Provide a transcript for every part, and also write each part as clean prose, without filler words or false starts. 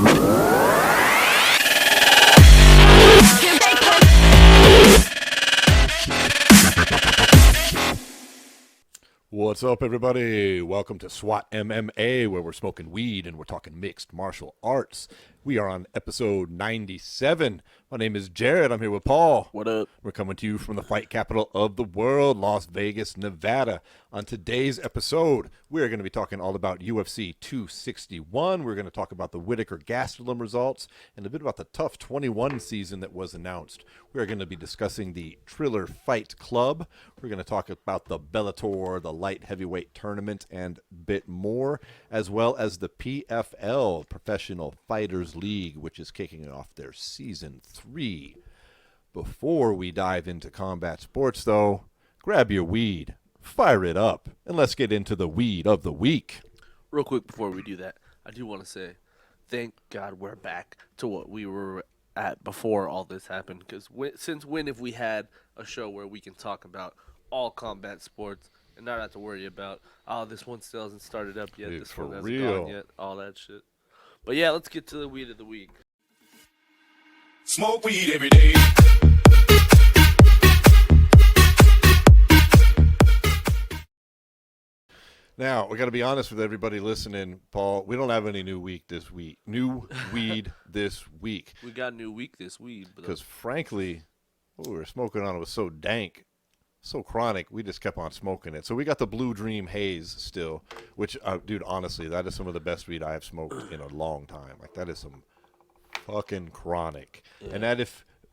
What's up, everybody? Welcome to SWAT MMA, where we're smoking weed and we're talking mixed martial arts. We are on episode 97. My name is Jarrod. I'm here with Paul. What up? We're coming to you from the fight capital of the world, Las Vegas, Nevada. On today's episode, we're going to be talking all about UFC 261. We're going to talk about the Whittaker Gastelum results and a bit about the TUF 21 season that was announced. We're going to be discussing the Triller Fight Club. We're going to talk about the Bellator, the Light Heavyweight Tournament, and a bit more, as well as the PFL, Professional Fighters League, which is kicking off their Season 3. Before we dive into combat sports, though, grab your weed, fire it up, and let's get into the weed of the week. Real quick before we do that, I do want to say, thank God we're back to what we were at before all this happened. Because since when have we had a show where we can talk about all combat sports and not have to worry about, oh, this one still hasn't started up yet, Dude, this one hasn't real. gone yet, all that shit. But yeah, let's get to the weed of the week. Smoke weed every day. Now, we got to be honest with everybody listening, Paul. We don't have any new weed this week. We got a new week this week. Because, frankly, what we were smoking on was so dank, so chronic, we just kept on smoking it. So we got the Blue Dream Haze still, which, dude, honestly, that is some of the best weed I have smoked in a long time. Like, that is some fucking chronic. Yeah. And that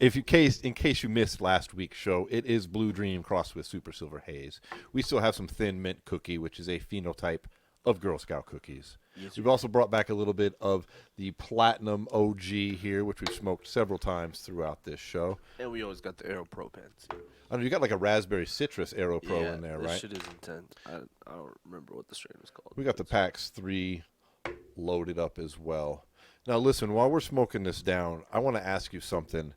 in case you missed last week's show, it is Blue Dream crossed with Super Silver Haze. We still have some Thin Mint Cookie, which is a phenotype of Girl Scout cookies. Yes, we've also brought back a little bit of the Platinum OG here, which we've smoked several times throughout this show. And we always got the Aero Pro pens. I know you got like a raspberry citrus Aero Pro in there, right? This shit is intense. I don't remember what the strain was called. We got the PAX 3 loaded up as well. Now, listen, while we're smoking this down, I want to ask you something.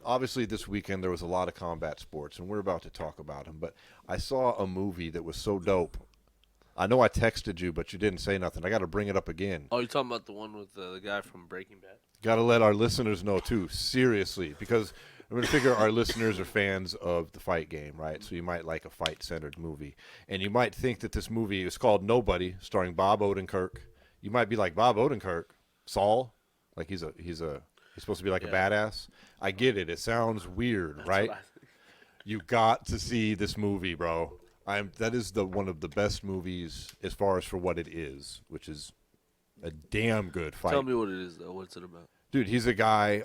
Obviously, this weekend there was a lot of combat sports, and we're about to talk about them. But I saw a movie that was so dope. I know I texted you, but you didn't say nothing. I got to bring it up again. Oh, you're talking about the one with the guy from Breaking Bad? Got to let our listeners know, too, seriously, because I'm going to figure our listeners are fans of the fight game, right? So you might like a fight-centered movie. And you might think that this movie is called Nobody, starring Bob Odenkirk. You might be like, Bob Odenkirk, Saul? Like he's supposed to be like a badass. I get it. It sounds weird, That's right? You got to see this movie, bro. That is one of the best movies as far as for what it is, which is a damn good fight. Tell me what it is, though. What's it about? Dude, he's a guy,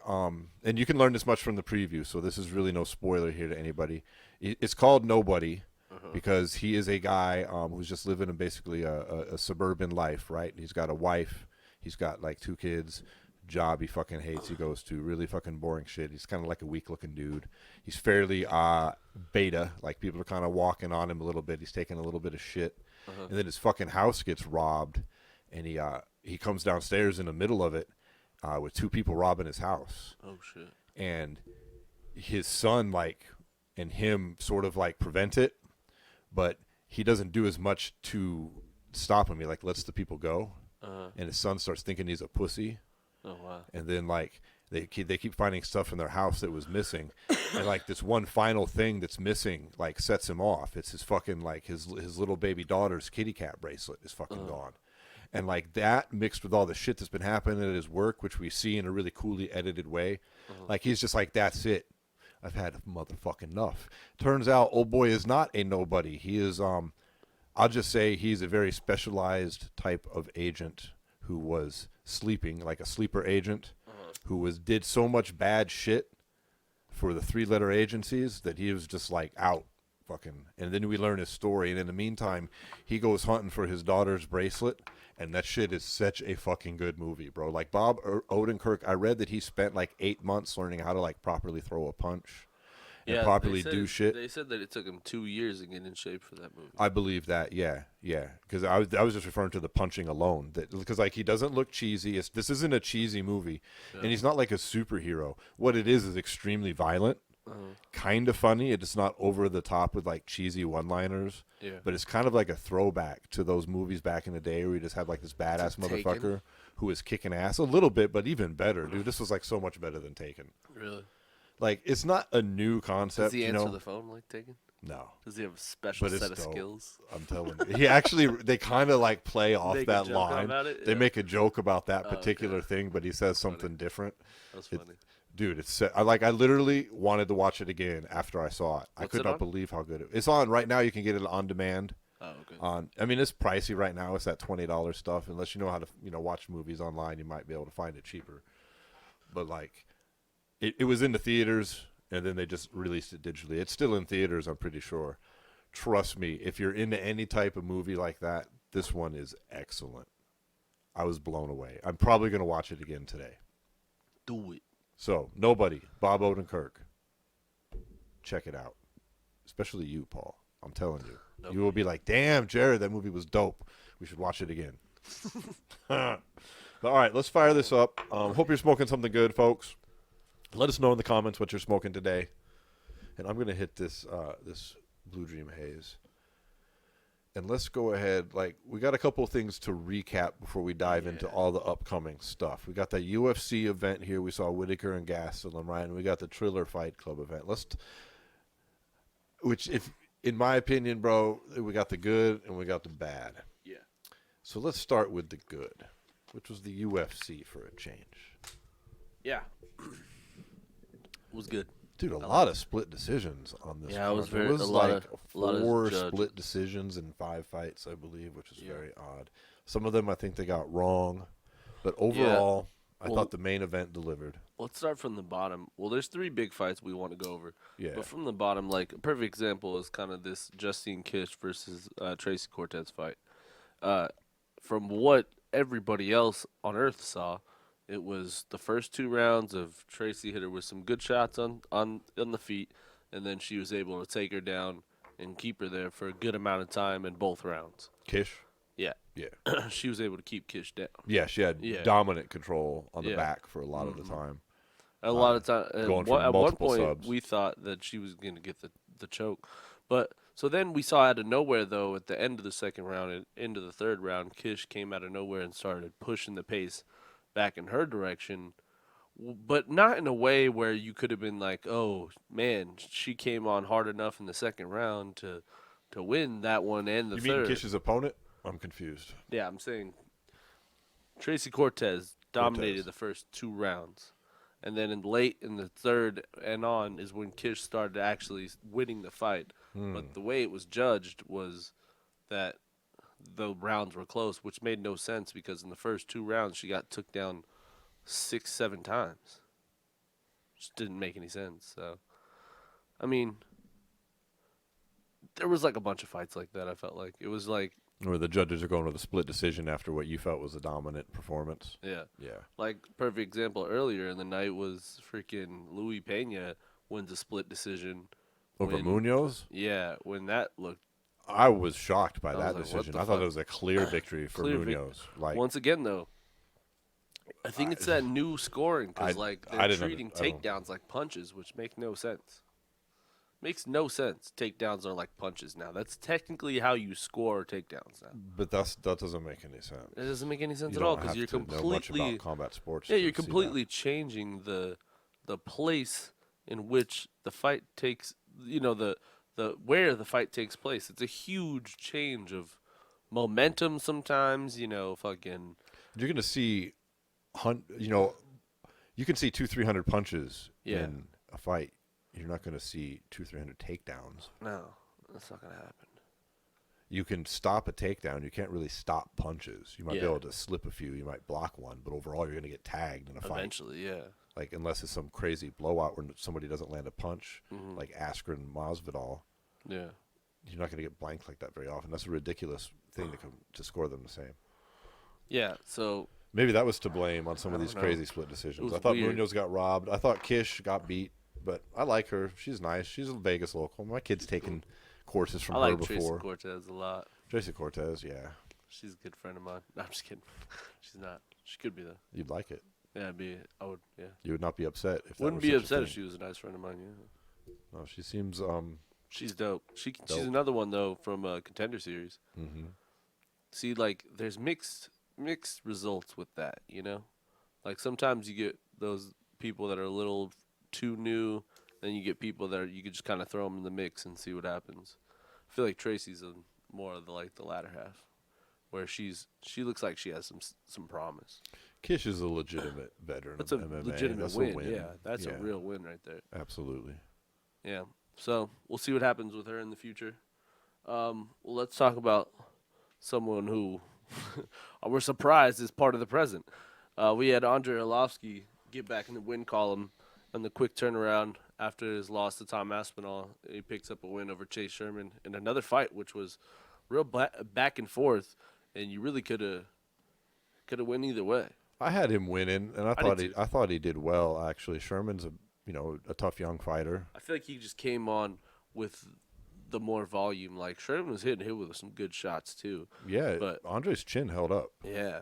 and you can learn this much from the preview, so this is really no spoiler here to anybody. It's called Nobody because he is a guy who's just living in basically a suburban life, right? He's got a wife. He's got like 2 kids. Job he fucking hates. He goes to really fucking boring shit. He's kind of like a weak looking dude. He's fairly beta, like people are kind of walking on him a little bit. He's taking a little bit of shit, and then his fucking house gets robbed, and he comes downstairs in the middle of it with 2 people robbing his house. Oh shit! And his son and him sort of like prevent it, but he doesn't do as much to stop him. He like lets the people go, and his son starts thinking he's a pussy. Oh wow! And then like they keep finding stuff in their house that was missing, and like this one final thing that's missing like sets him off. It's his fucking like his little baby daughter's kitty cat bracelet is fucking gone, and like that mixed with all the shit that's been happening at his work, which we see in a really coolly edited way, like he's just like, that's it. I've had motherfucking enough. Turns out, old boy is not a nobody. He is I'll just say he's a very specialized type of agent who was sleeping, like a sleeper agent, who did so much bad shit for the 3-letter agencies that he was just like out fucking. And then we learn his story, and in the meantime he goes hunting for his daughter's bracelet, and that shit is such a fucking good movie, bro. Like Bob Odenkirk, I read that he spent like 8 months learning how to like properly throw a punch and properly do shit. They said that it took him 2 years to get in shape for that movie. I believe that, yeah. Because I was just referring to the punching alone. Because like he doesn't look cheesy. This isn't a cheesy movie, and he's not like a superhero. What it is extremely violent, kind of funny. It's not over the top with like cheesy one-liners. Yeah. But it's kind of like a throwback to those movies back in the day where you just have like this badass motherfucker who was kicking ass a little bit, but even better, dude. This was like so much better than Taken. Really? Like, it's not a new concept. Does he answer the phone like Taken? No. Does he have a special But set of dope. skills? I'm telling you. He actually, they kind of like play off Make a that joke line. about it? They Yeah. make a joke about that Oh, particular okay. thing, but he says something different. That's funny. Dude, it's I literally wanted to watch it again after I saw it. I What's could it not on? believe how good it's on right now. You can get it on demand. Oh, okay. I mean, it's pricey right now. It's that $20 stuff. Unless you know how to, watch movies online, you might be able to find it cheaper. But like, it was in the theaters, and then they just released it digitally. It's still in theaters, I'm pretty sure. Trust me, if you're into any type of movie like that, this one is excellent. I was blown away. I'm probably going to watch it again today. Do it. So, nobody, Bob Odenkirk, check it out. Especially you, Paul. I'm telling you. Nope. You will be like, damn, Jarrod, that movie was dope. We should watch it again. All right, let's fire this up. Hope you're smoking something good, folks. Let us know in the comments what you're smoking today. And I'm going to hit this this Blue Dream Haze. And let's go ahead. Like, we got a couple of things to recap before we dive into all the upcoming stuff. We got the UFC event here. We saw Whittaker and Gastelum, right? And we got the Triller Fight Club event. Which, if in my opinion, bro, we got the good and we got the bad. Yeah. So let's start with the good, which was the UFC for a change. Yeah. It was good. Dude, a lot of split decisions on this. Yeah, it was card. very- It was a lot like of- a lot of 4 judge- split decisions in 5 fights, I believe, which is very odd. Some of them I think they got wrong, but overall, I Well- thought the main event delivered. Let's start from the bottom. Well, there's 3 big fights we want to go over. Yeah. But from the bottom, like, a perfect example is kind of this Justine Kish versus Tracy Cortez fight. From what everybody else on Earth saw, it was the first 2 rounds of Tracy hit her with some good shots on the feet, and then she was able to take her down and keep her there for a good amount of time in both rounds. Kish? Yeah. Yeah. She was able to keep Kish down. Yeah, she had dominant control on the Yeah. back for a lot of the time. A lot of time. Going for At one multiple point, subs. we thought that she was going to get the choke. But so then we saw out of nowhere, though, at the end of the second round and into the third round, Kish came out of nowhere and started pushing the pace back in her direction, but not in a way where you could have been like, oh, man, she came on hard enough in the second round to win that one and the You third. mean Kish's opponent? I'm confused. Yeah, I'm saying Tracy Cortez dominated the first 2 rounds. And then late in the third and on is when Kish started actually winning the fight. But the way it was judged was that the rounds were close, which made no sense because in the first 2 rounds she got took down 6-7 times. Just didn't make any sense. So, I mean, there was like a bunch of fights like that. I felt like it was like, Where the judges are going with a split decision after what you felt was a dominant performance. yeah. Yeah. Like, perfect example earlier in the night was freaking Louis Pena wins a split decision. Over when- Munoz? Yeah, when that looked. I was shocked by I that was like, what decision. the I thought fuck? it was a clear victory for Clear Munoz. Like, Once again, though, I think it's that new scoring because, like, I they're didn't treating I don't- takedowns like punches, which make no sense. Makes no sense. Takedowns are like punches now. That's technically how you score takedowns now. but that doesn't make any sense. It doesn't make any sense You at all don't because have you're to know much completely about combat sports. yeah, to you're see that. completely changing the place in which the fight takes. You know the where the fight takes place. It's a huge change of momentum. Sometimes fucking You're gonna see, you can see 200-300 punches Yeah. in a fight. You're not gonna see 200-300 takedowns. no, that's not gonna happen. You can stop a takedown. You can't really stop punches. You might be Yeah. able to slip a few. You might block one, but overall, you're gonna get tagged in a fight. Eventually, yeah. Like, unless it's some crazy blowout where somebody doesn't land a punch, Mhm. like Askren Masvidal, Yeah. you're not gonna get blanked like that very often. That's a ridiculous thing to score them the same. Yeah. So Maybe that was to blame on some of I these don't know. crazy split decisions. was I thought weird. Munoz got robbed. I thought Kish got beat, but I like her. She's nice. She's a Vegas local. My kid's taken courses from I her like Tracy before. Cortez a lot. Tracy Cortez, yeah. She's a good friend of mine. No, I'm just kidding. She's not. She could be though. You'd like it. Yeah, I would. Yeah. You would not be upset if that Wouldn't was be such a upset if thing. she was a nice friend of mine. Yeah. No, she seems She's dope. She's Dope. another one though from a Contender Series. mhm. See, like there's mixed mixed results with that, you know? Like, sometimes you get those people that are a little too new, then you get people that you could just kind of throw them in the mix and see what happens. I feel like Tracy's more of the latter half, where she looks like she has some promise. Kish is a legitimate veteran That's of a MMA. legitimate That's win. a win. Yeah, that's a real win right there. Absolutely. Yeah. So we'll see what happens with her in the future. Well, let's talk about someone who we're surprised is part of the present. We had Andre Olofsky get back in the win column on the quick turnaround after his loss to Tom Aspinall. He picks up a win over Chase Sherman in another fight, which was real back and forth, and you really could have win either way. I had him winning, and I thought he did well. Actually, Sherman's a tough young fighter. I feel like he just came on with the more volume. Like, Sherman was hitting him with some good shots too. Yeah, but Andre's chin held up. Yeah,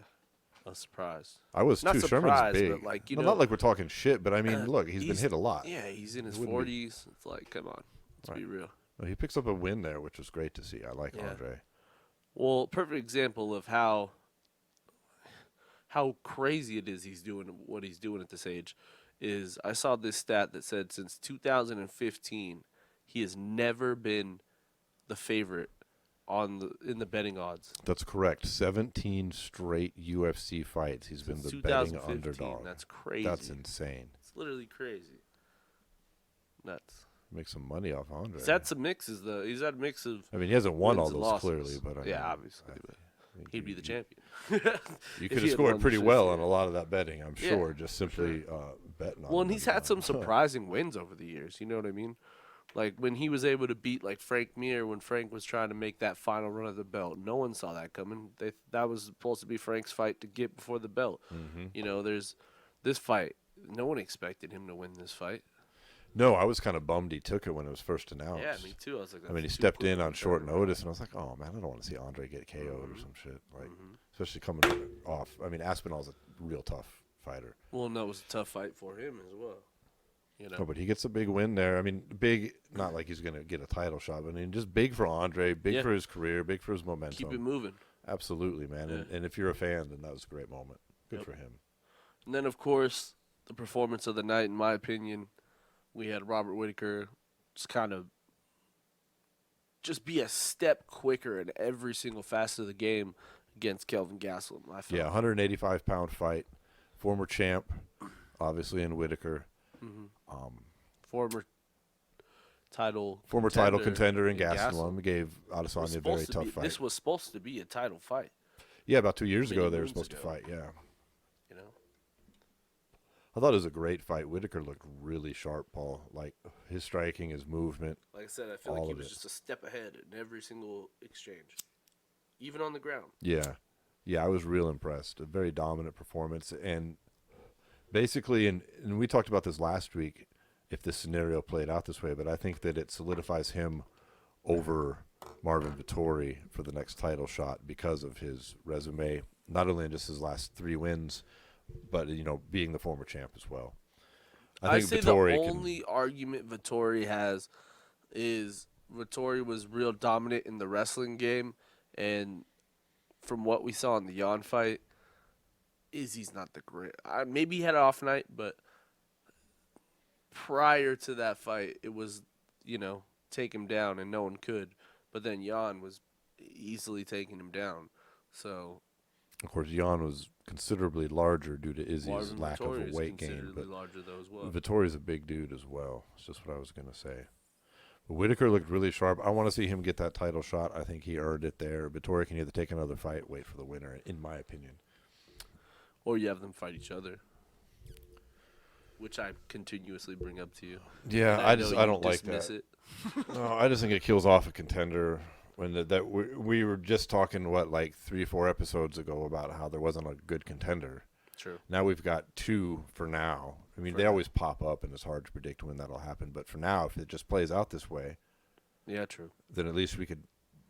I was surprised. I was not too. Surprised, Sherman's big. But like, not like we're talking shit, but I mean, look, he's been hit a lot. Yeah, he's in his 40s. It's like, come on, let's be real. Well, he picks up a win there, which was great to see. I like Andre. Well, perfect example of how crazy it is he's doing what he's doing at this age is I saw this stat that said since 2015 he has never been the favorite in the betting odds. That's correct. 17 straight UFC fights. He's been the betting underdog. That's crazy. That's insane. It's literally crazy. Nuts. Make some money off Andre. He's had some mixes though. He's had a mix of. I mean, he hasn't won all those losses. Clearly, but I mean, obviously. He'd be the champion. You could have scored pretty well on a lot of that betting, I'm sure, just simply betting on. Well, and he's had some surprising wins over the years. You know what I mean? Like when he was able to beat like Frank Mir when Frank was trying to make that final run of the belt. No one saw that coming. That was supposed to be Frank's fight to get before the belt. Mm-hmm. You know, there's this fight. No one expected him to win this fight. No, I was kind of bummed he took it when it was first announced. Yeah, me too. I was like, I mean, he stepped in on short notice, and I was like, oh, man, I don't want to see Andre get KO'd or some shit. Like, especially coming off. I mean, Aspinall's a real tough fighter. Well, no, it was a tough fight for him as well. You know? No, but he gets a big win there. I mean, big, not like he's going to get a title shot, but I mean, just big for Andre, big for his career, big for his momentum. Keep it moving. Absolutely, man. Yeah. And if you're a fan, then that was a great moment. Good for him. And then, of course, the performance of the night, in my opinion, we had Robert Whittaker just be a step quicker in every single facet of the game against Kelvin Gastelum. I felt. Yeah, 185-pound fight. Former champ, obviously, in Whittaker. Former title contender in Gastelum. Gave Adesanya a very tough fight. This was supposed to be a title fight. Yeah, about 2 years ago they were supposed to fight, yeah. You know? I thought it was a great fight. Whittaker looked really sharp, Paul. Like, his striking, his movement. Like I said, I feel like he was just a step ahead in every single exchange, even on the ground. Yeah. Yeah, I was real impressed. A very dominant performance. And basically, and we talked about this last week, if this scenario played out this way, but I think that it solidifies him over Marvin Vettori for the next title shot because of his resume, not only in just his last 3 wins, but, being the former champ as well. I think the only argument Vettori has is Vettori was real dominant in the wrestling game, and from what we saw in the Jan fight, he's not the great. Maybe he had an off night, but prior to that fight, it was, take him down, and no one could. But then Jan was easily taking him down. So, of course, Jan was considerably larger due to Izzy's lack of a weight gain. But larger though as well. Vettori's a big dude as well. It's just what I was going to say. But Whittaker looked really sharp. I want to see him get that title shot. I think he earned it there. Vettori can either take another fight, wait for the winner, in my opinion. Or you have them fight each other, which I continuously bring up to you. Yeah, I don't like that. It. No, I just think it kills off a contender. When we were just talking, 3-4 episodes ago about how there wasn't a good contender. True. Now we've got 2 for now. I mean, they always pop up, and it's hard to predict when that'll happen. But for now, if it just plays out this way, yeah, true. Then at least we could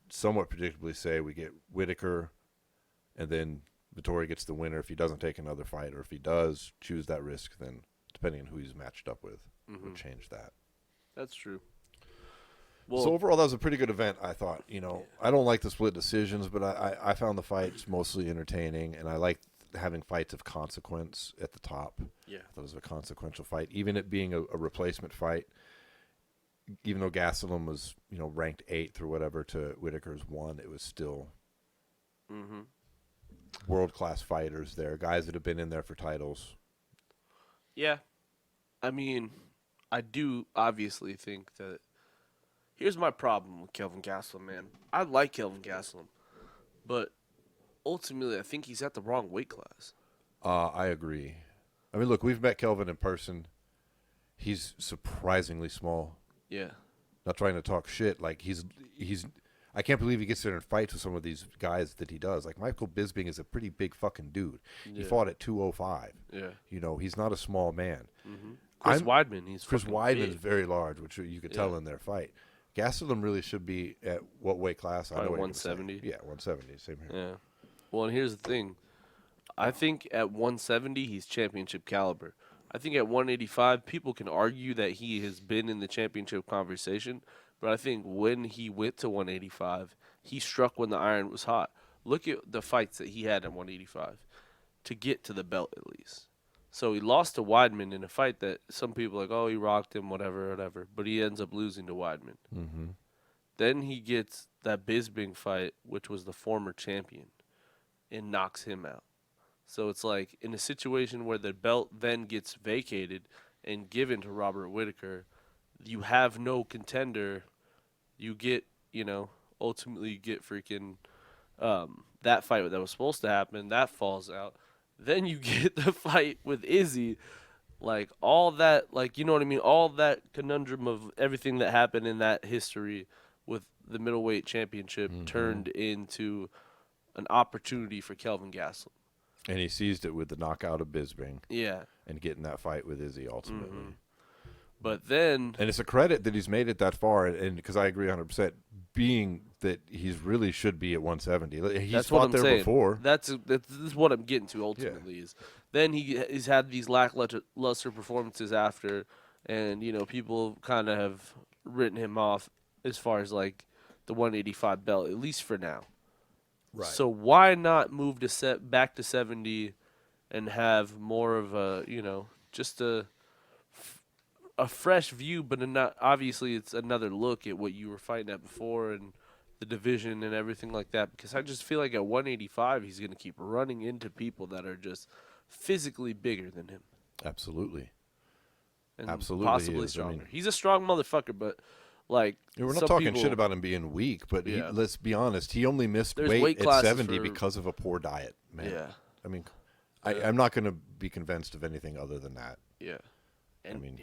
somewhat predictably say we get Whittaker, and then Vettori gets the winner if he doesn't take another fight, or if he does choose that risk, then depending on who he's matched up with, would change that. That's true. Well, So overall, that was a pretty good event, I thought. I don't like the split decisions, but I found the fights mostly entertaining, and I liked having fights of consequence at the top. yeah. I thought it was a consequential fight, even it being a replacement fight. Even though Gastelum was, ranked 8th or whatever to Whittaker's 1, it was still world-class fighters there, guys that have been in there for titles. Yeah. I mean, I do obviously think that. Here's my problem with Kelvin Gastelum, man. I like Kelvin Gastelum, but ultimately, I think he's at the wrong weight class. I agree. I mean, look, we've met Kelvin in person. He's surprisingly small. Yeah. Not trying to talk shit. Like, he's. I can't believe he gets there and fights with some of these guys that he does. Like, Michael Bisping is a pretty big fucking dude. Yeah. He fought at 205. Yeah. He's not a small man. Mm-hmm. Chris Weidman, Chris Weidman's big. very large, which you could tell in their fight. Gastelum really should be at what weight class? Probably I know 170. Yeah, 170. Same here. Yeah. Well, and here's the thing. I think at 170, he's championship caliber. I think at 185, people can argue that he has been in the championship conversation, but I think when he went to 185, he struck when the iron was hot. Look at the fights that he had at 185 to get to the belt at least. So he lost to Weidman in a fight that some people are like, oh, he rocked him, whatever, but he ends up losing to Weidman. Mm-hmm. Then he gets that Bisping fight, which was the former champion, and knocks him out. So it's like in a situation where the belt then gets vacated and given to Robert Whittaker, you have no contender. You get, ultimately you get freaking that fight that was supposed to happen. That falls out. Then you get the fight with Izzy. Like, all that, like, you know what I mean? All that conundrum of everything that happened in that history with the middleweight championship turned into an opportunity for Kelvin Gastelum. And he seized it with the knockout of Bisping. Yeah. And getting that fight with Izzy ultimately. Mm-hmm. But then... And it's a credit that he's made it that far, and because I agree 100%, being that he's really should be at 170. He's that's fought what I'm there saying. before. This is what I'm getting to ultimately. Is then he's had these lackluster performances after, and, people kind of have written him off as far as, like, the 185 belt, at least for now. Right. So why not move back to 70 and have more of a, just a fresh view, but obviously it's another look at what you were fighting at before and the division and everything like that. Because I just feel like at 185 he's going to keep running into people that are just physically bigger than him. Absolutely. And Absolutely possibly stronger. He's a strong motherfucker, but... Like, we're not talking shit about him being weak, but let's be honest. He only missed weight at 70 because of a poor diet, man. Yeah. I mean, I'm not going to be convinced of anything other than that. Yeah. And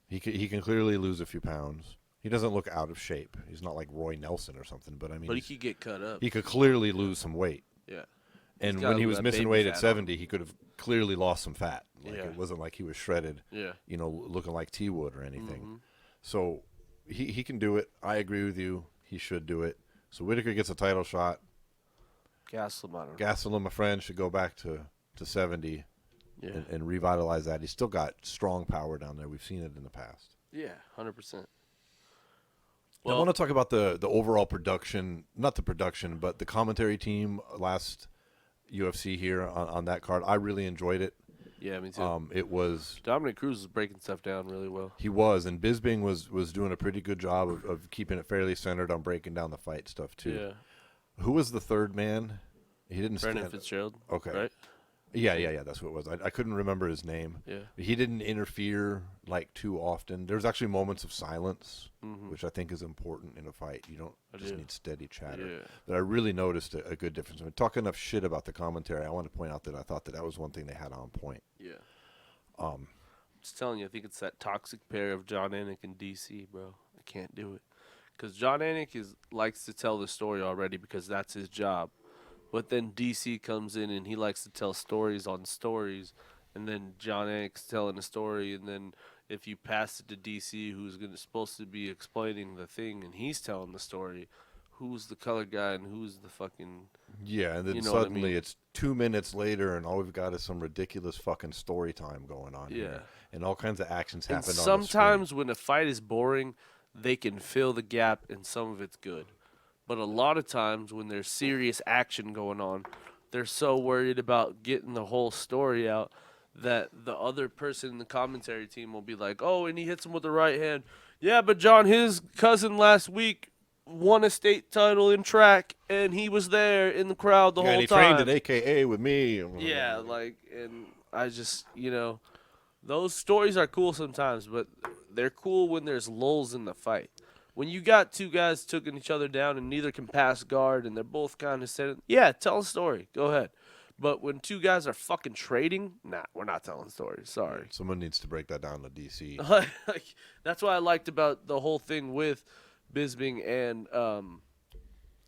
he can clearly lose a few pounds. He doesn't look out of shape. He's not like Roy Nelson or something, but I mean. But he could get cut up. He could clearly lose some weight. Yeah. And when he was missing weight at 70, he could have clearly lost some fat. Like, it wasn't like he was shredded, looking like T-Wood or anything. Mm-hmm. So he can do it. I agree with you. He should do it. So Whittaker gets a title shot. Gastelum, my friend, should go back to 70 and revitalize that. He's still got strong power down there. We've seen it in the past. Yeah, 100%. Well, I want to talk about the overall production, not the production, but the commentary team last UFC here on that card. I really enjoyed it. Yeah, me too. It was Dominic Cruz was breaking stuff down really well. He was, and Bisping was doing a pretty good job of keeping it fairly centered on breaking down the fight stuff too. Yeah. Who was the third man? He didn't. Brendan Fitzgerald. Okay. Right. Yeah. That's what it was. I couldn't remember his name. Yeah. He didn't interfere like too often. There's actually moments of silence, which I think is important in a fight. You don't just need steady chatter. Yeah. But I really noticed a good difference. I mean, talking enough shit about the commentary, I want to point out that I thought that was one thing they had on point. Yeah. Just telling you, I think it's that toxic pair of John Anik and DC, bro. I can't do it. Because John Anik likes to tell the story already because that's his job. But then DC comes in and he likes to tell stories on stories. And then John Anik's telling a story. And then if you pass it to DC, who's supposed to be explaining the thing, and he's telling the story, who's the color guy and who's the fucking... Yeah, and then suddenly it's 2 minutes later, and all we've got is some ridiculous fucking story time going on here. And all kinds of actions happen on the screen. Sometimes when a fight is boring, they can fill the gap, and some of it's good. But a lot of times when there's serious action going on, they're so worried about getting the whole story out that the other person in the commentary team will be like, oh, and he hits him with the right hand. Yeah, but John, his cousin last week won a state title in track, and he was there in the crowd the whole and he time. trained at AKA with me. Yeah, and I just, those stories are cool sometimes, but they're cool when there's lulls in the fight. When you got two guys taking each other down and neither can pass guard and they're both kind of setting, yeah, tell a story. Go ahead. But when two guys are fucking trading, nah, we're not telling stories. Sorry. Someone needs to break that down to DC. That's what I liked about the whole thing with Bisping and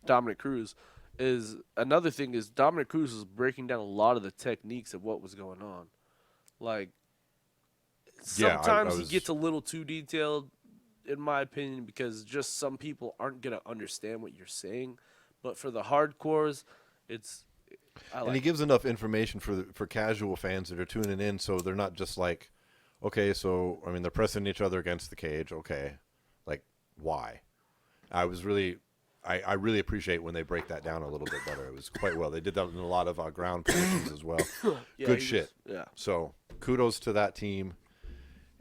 Dominic Cruz. Is another thing is Dominic Cruz was breaking down a lot of the techniques of what was going on. Like, sometimes he gets a little too detailed, in my opinion, because just some people aren't going to understand what you're saying. But for the hardcores, and he gives enough information for casual fans that are tuning in, so they're not just like, okay, so, I mean, they're pressing each other against the cage, okay. Like, why? I really appreciate when they break that down a little bit better. It was quite well. They did that in a lot of ground positions as well. Good shit. Yeah. So, kudos to that team.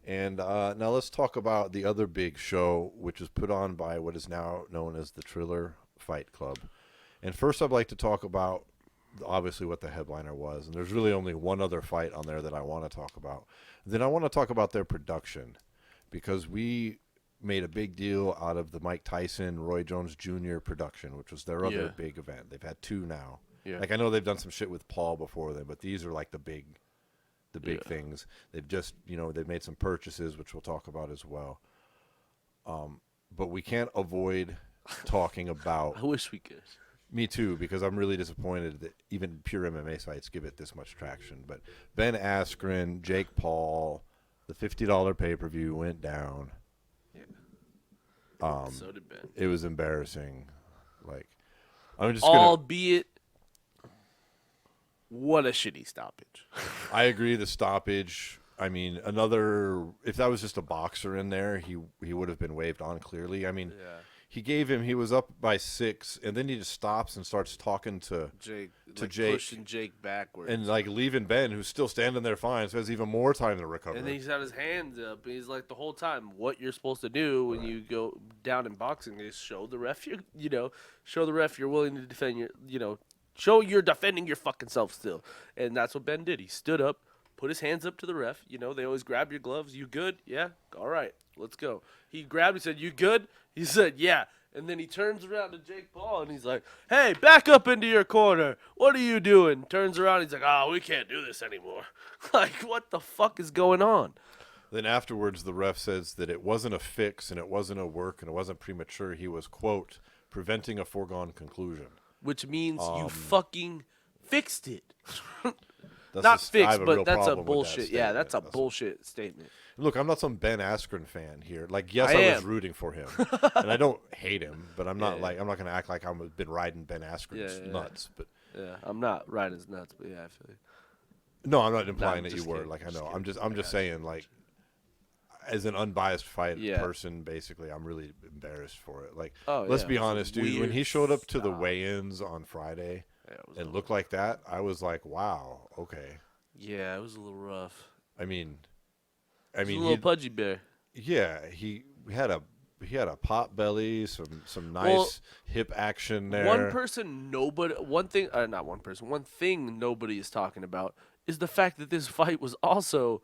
And now let's talk about the other big show, which is put on by what is now known as the Triller Fight Club. And first I'd like to talk about, obviously, what the headliner was. And there's really only one other fight on there that I want to talk about. Then I want to talk about their production, because we made a big deal out of the Mike Tyson, Roy Jones Jr. production, which was their other big event. They've had two now. Yeah. Like, I know they've done some shit with Paul before then, but these are like the big things. They've just, they've made some purchases, which we'll talk about as well. But we can't avoid talking about. I wish we could. Me too, because I'm really disappointed that even pure MMA sites give it this much traction. But Ben Askren, Jake Paul, the $50 pay-per-view went down. Yeah. So did Ben. It was embarrassing. Like, I'm just albeit, what a shitty stoppage. I agree. The stoppage. I mean, if that was just a boxer in there, he would have been waved on clearly. I mean, he was up by 6, and then he just stops and starts talking to Jake, pushing Jake backwards, and like leaving Ben, who's still standing there fine, so has even more time to recover. And then he's got his hands up, and he's like, the whole time, what you're supposed to do when you go down in boxing is show the ref you're willing to defend show you're defending your fucking self still. And that's what Ben did. He stood up, put his hands up to the ref. They always grab your gloves. You good? Yeah? All right, let's go. He grabbed, he said, you good? He said, yeah. And then he turns around to Jake Paul, and he's like, hey, back up into your corner. What are you doing? Turns around, he's like, oh, we can't do this anymore. Like, what the fuck is going on? Then afterwards, the ref says that it wasn't a fix, and it wasn't a work, and it wasn't premature. He was, quote, preventing a foregone conclusion. Which means you fucking fixed it. Not fixed, but that's a bullshit. Yeah, that's a bullshit statement. Look, I'm not some Ben Askren fan here. Like, yes, I was rooting for him, and I don't hate him, but I'm not I'm not going to act like I've been riding Ben Askren's nuts. But I'm not riding his nuts, but I feel you. No, I'm not implying that you were. Like, I know. I'm just saying, like, as an unbiased person, basically, I'm really embarrassed for it. Like, let's be honest, dude. When he showed up to the weigh-ins on Friday and looked like that, I was like, wow, okay. Yeah, it was a little rough. I mean, a little pudgy bear. Yeah, he had a pot belly, some nice hip action there. One thing nobody is talking about is the fact that this fight was also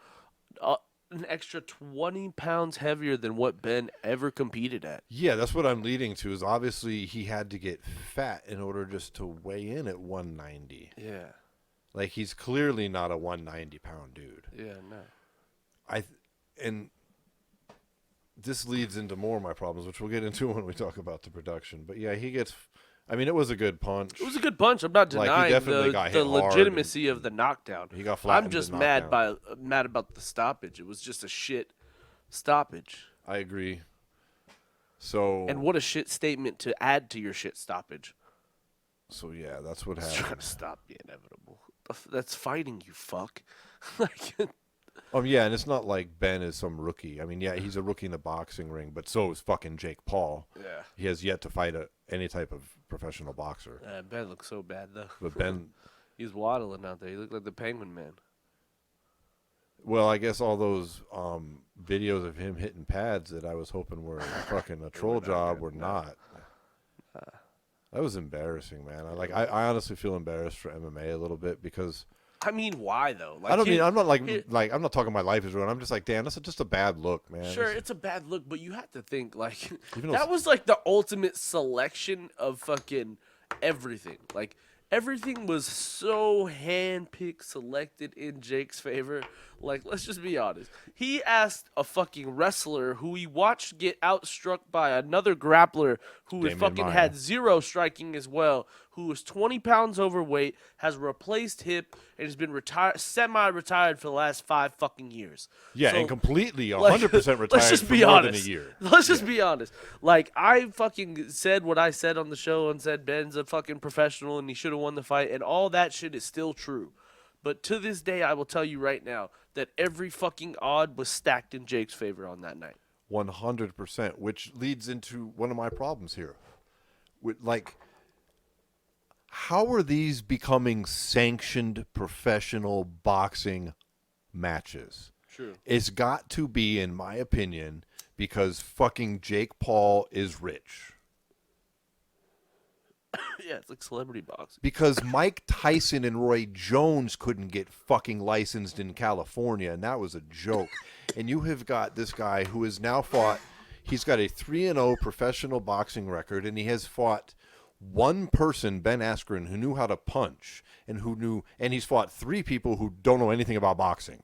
an extra 20 pounds heavier than what Ben ever competed at. Yeah, that's what I'm leading to, is obviously he had to get fat in order just to weigh in at 190. Yeah. Like, he's clearly not a 190-pound dude. Yeah, no. And this leads into more of my problems, which we'll get into when we talk about the production. But, yeah, it was a good punch. It was a good punch. I'm not denying the legitimacy of the knockdown. He got flattened. I'm just mad about the stoppage. It was just a shit stoppage. I agree. So, and what a shit statement to add to your shit stoppage. So, yeah, that's what happened. Trying to stop the inevitable. That's fighting, you fuck. Yeah, and it's not like Ben is some rookie. I mean, yeah, he's a rookie in the boxing ring, but so is fucking Jake Paul. Yeah. He has yet to fight any type of professional boxer. Ben looks so bad though. But Ben, He's waddling out there. He looked like the Penguin Man. well, I guess all those videos of him hitting pads that I was hoping were fucking a troll job were not. That was embarrassing, man. I honestly feel embarrassed for MMA a little bit because I mean, why though? Like, I don't mean I'm not like I'm not talking my life is ruined. I'm just like, damn, that's just a bad look, man. Sure, it's a bad look, but you have to think like Even that though- was like the ultimate selection of fucking everything. Like everything was so handpicked, selected in Jake's favor. Like, let's just be honest. He asked a fucking wrestler who he watched get outstruck by another grappler who Damian fucking Maia. had zero striking as well, who was 20 pounds overweight, has replaced hip, and has been semi-retired for the last 5 fucking years. Yeah, So, and completely like, 100% retired let's just for be more honest. than a year. Let's just be honest. Like, I fucking said what I said on the show and said Ben's a fucking professional and he should have won the fight, and all that shit is still true. But to this day, I will tell you right now that every fucking odd was stacked in Jake's favor on that night. 100%, which leads into one of my problems here. Like, how are these becoming sanctioned professional boxing matches? True. It's got to be, in my opinion, because fucking Jake Paul is rich. Yeah, it's like celebrity boxing. Because Mike Tyson and Roy Jones couldn't get fucking licensed in California, and that was a joke. And you have got this guy who has now fought, he's got a 3-0 professional boxing record, and he has fought one person, Ben Askren, who knew how to punch, and he's fought 3 people who don't know anything about boxing.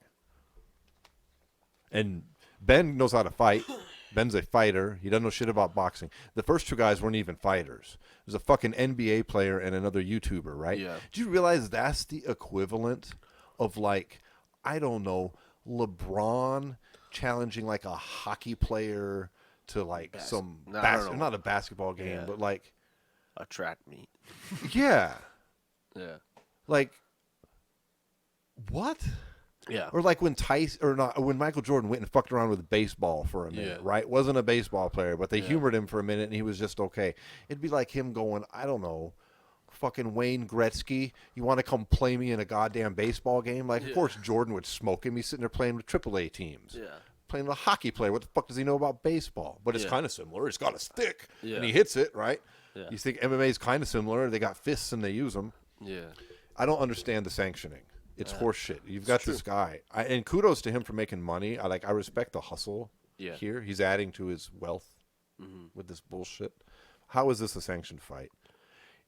And Ben knows how to fight. Ben's a fighter. He doesn't know shit about boxing. The first 2 guys weren't even fighters. There's a fucking NBA player and another YouTuber, right? Yeah. Do you realize that's the equivalent of, like, I don't know, LeBron challenging like a hockey player to like not a basketball game, Yeah. but like A track meet. yeah, Yeah. like what? Yeah. Or like when when Michael Jordan went and fucked around with baseball for a minute, Yeah. right? Wasn't a baseball player, but they humored him for a minute and he was just okay. It'd be like him going, I don't know, fucking Wayne Gretzky, you want to come play me in a goddamn baseball game? Like, of course Jordan would smoke him. He's sitting there playing with AAA teams. Yeah. Playing with a hockey player. What the fuck does he know about baseball? But it's Yeah. kind of similar. He's got a stick Yeah. and he hits it, right? Yeah. You think MMA is kind of similar. They got fists and they use them. Yeah. I don't understand the sanctioning. It's horse shit. You've got this guy, and kudos to him for making money. I respect the hustle here. He's adding to his wealth with this bullshit. How is this a sanctioned fight?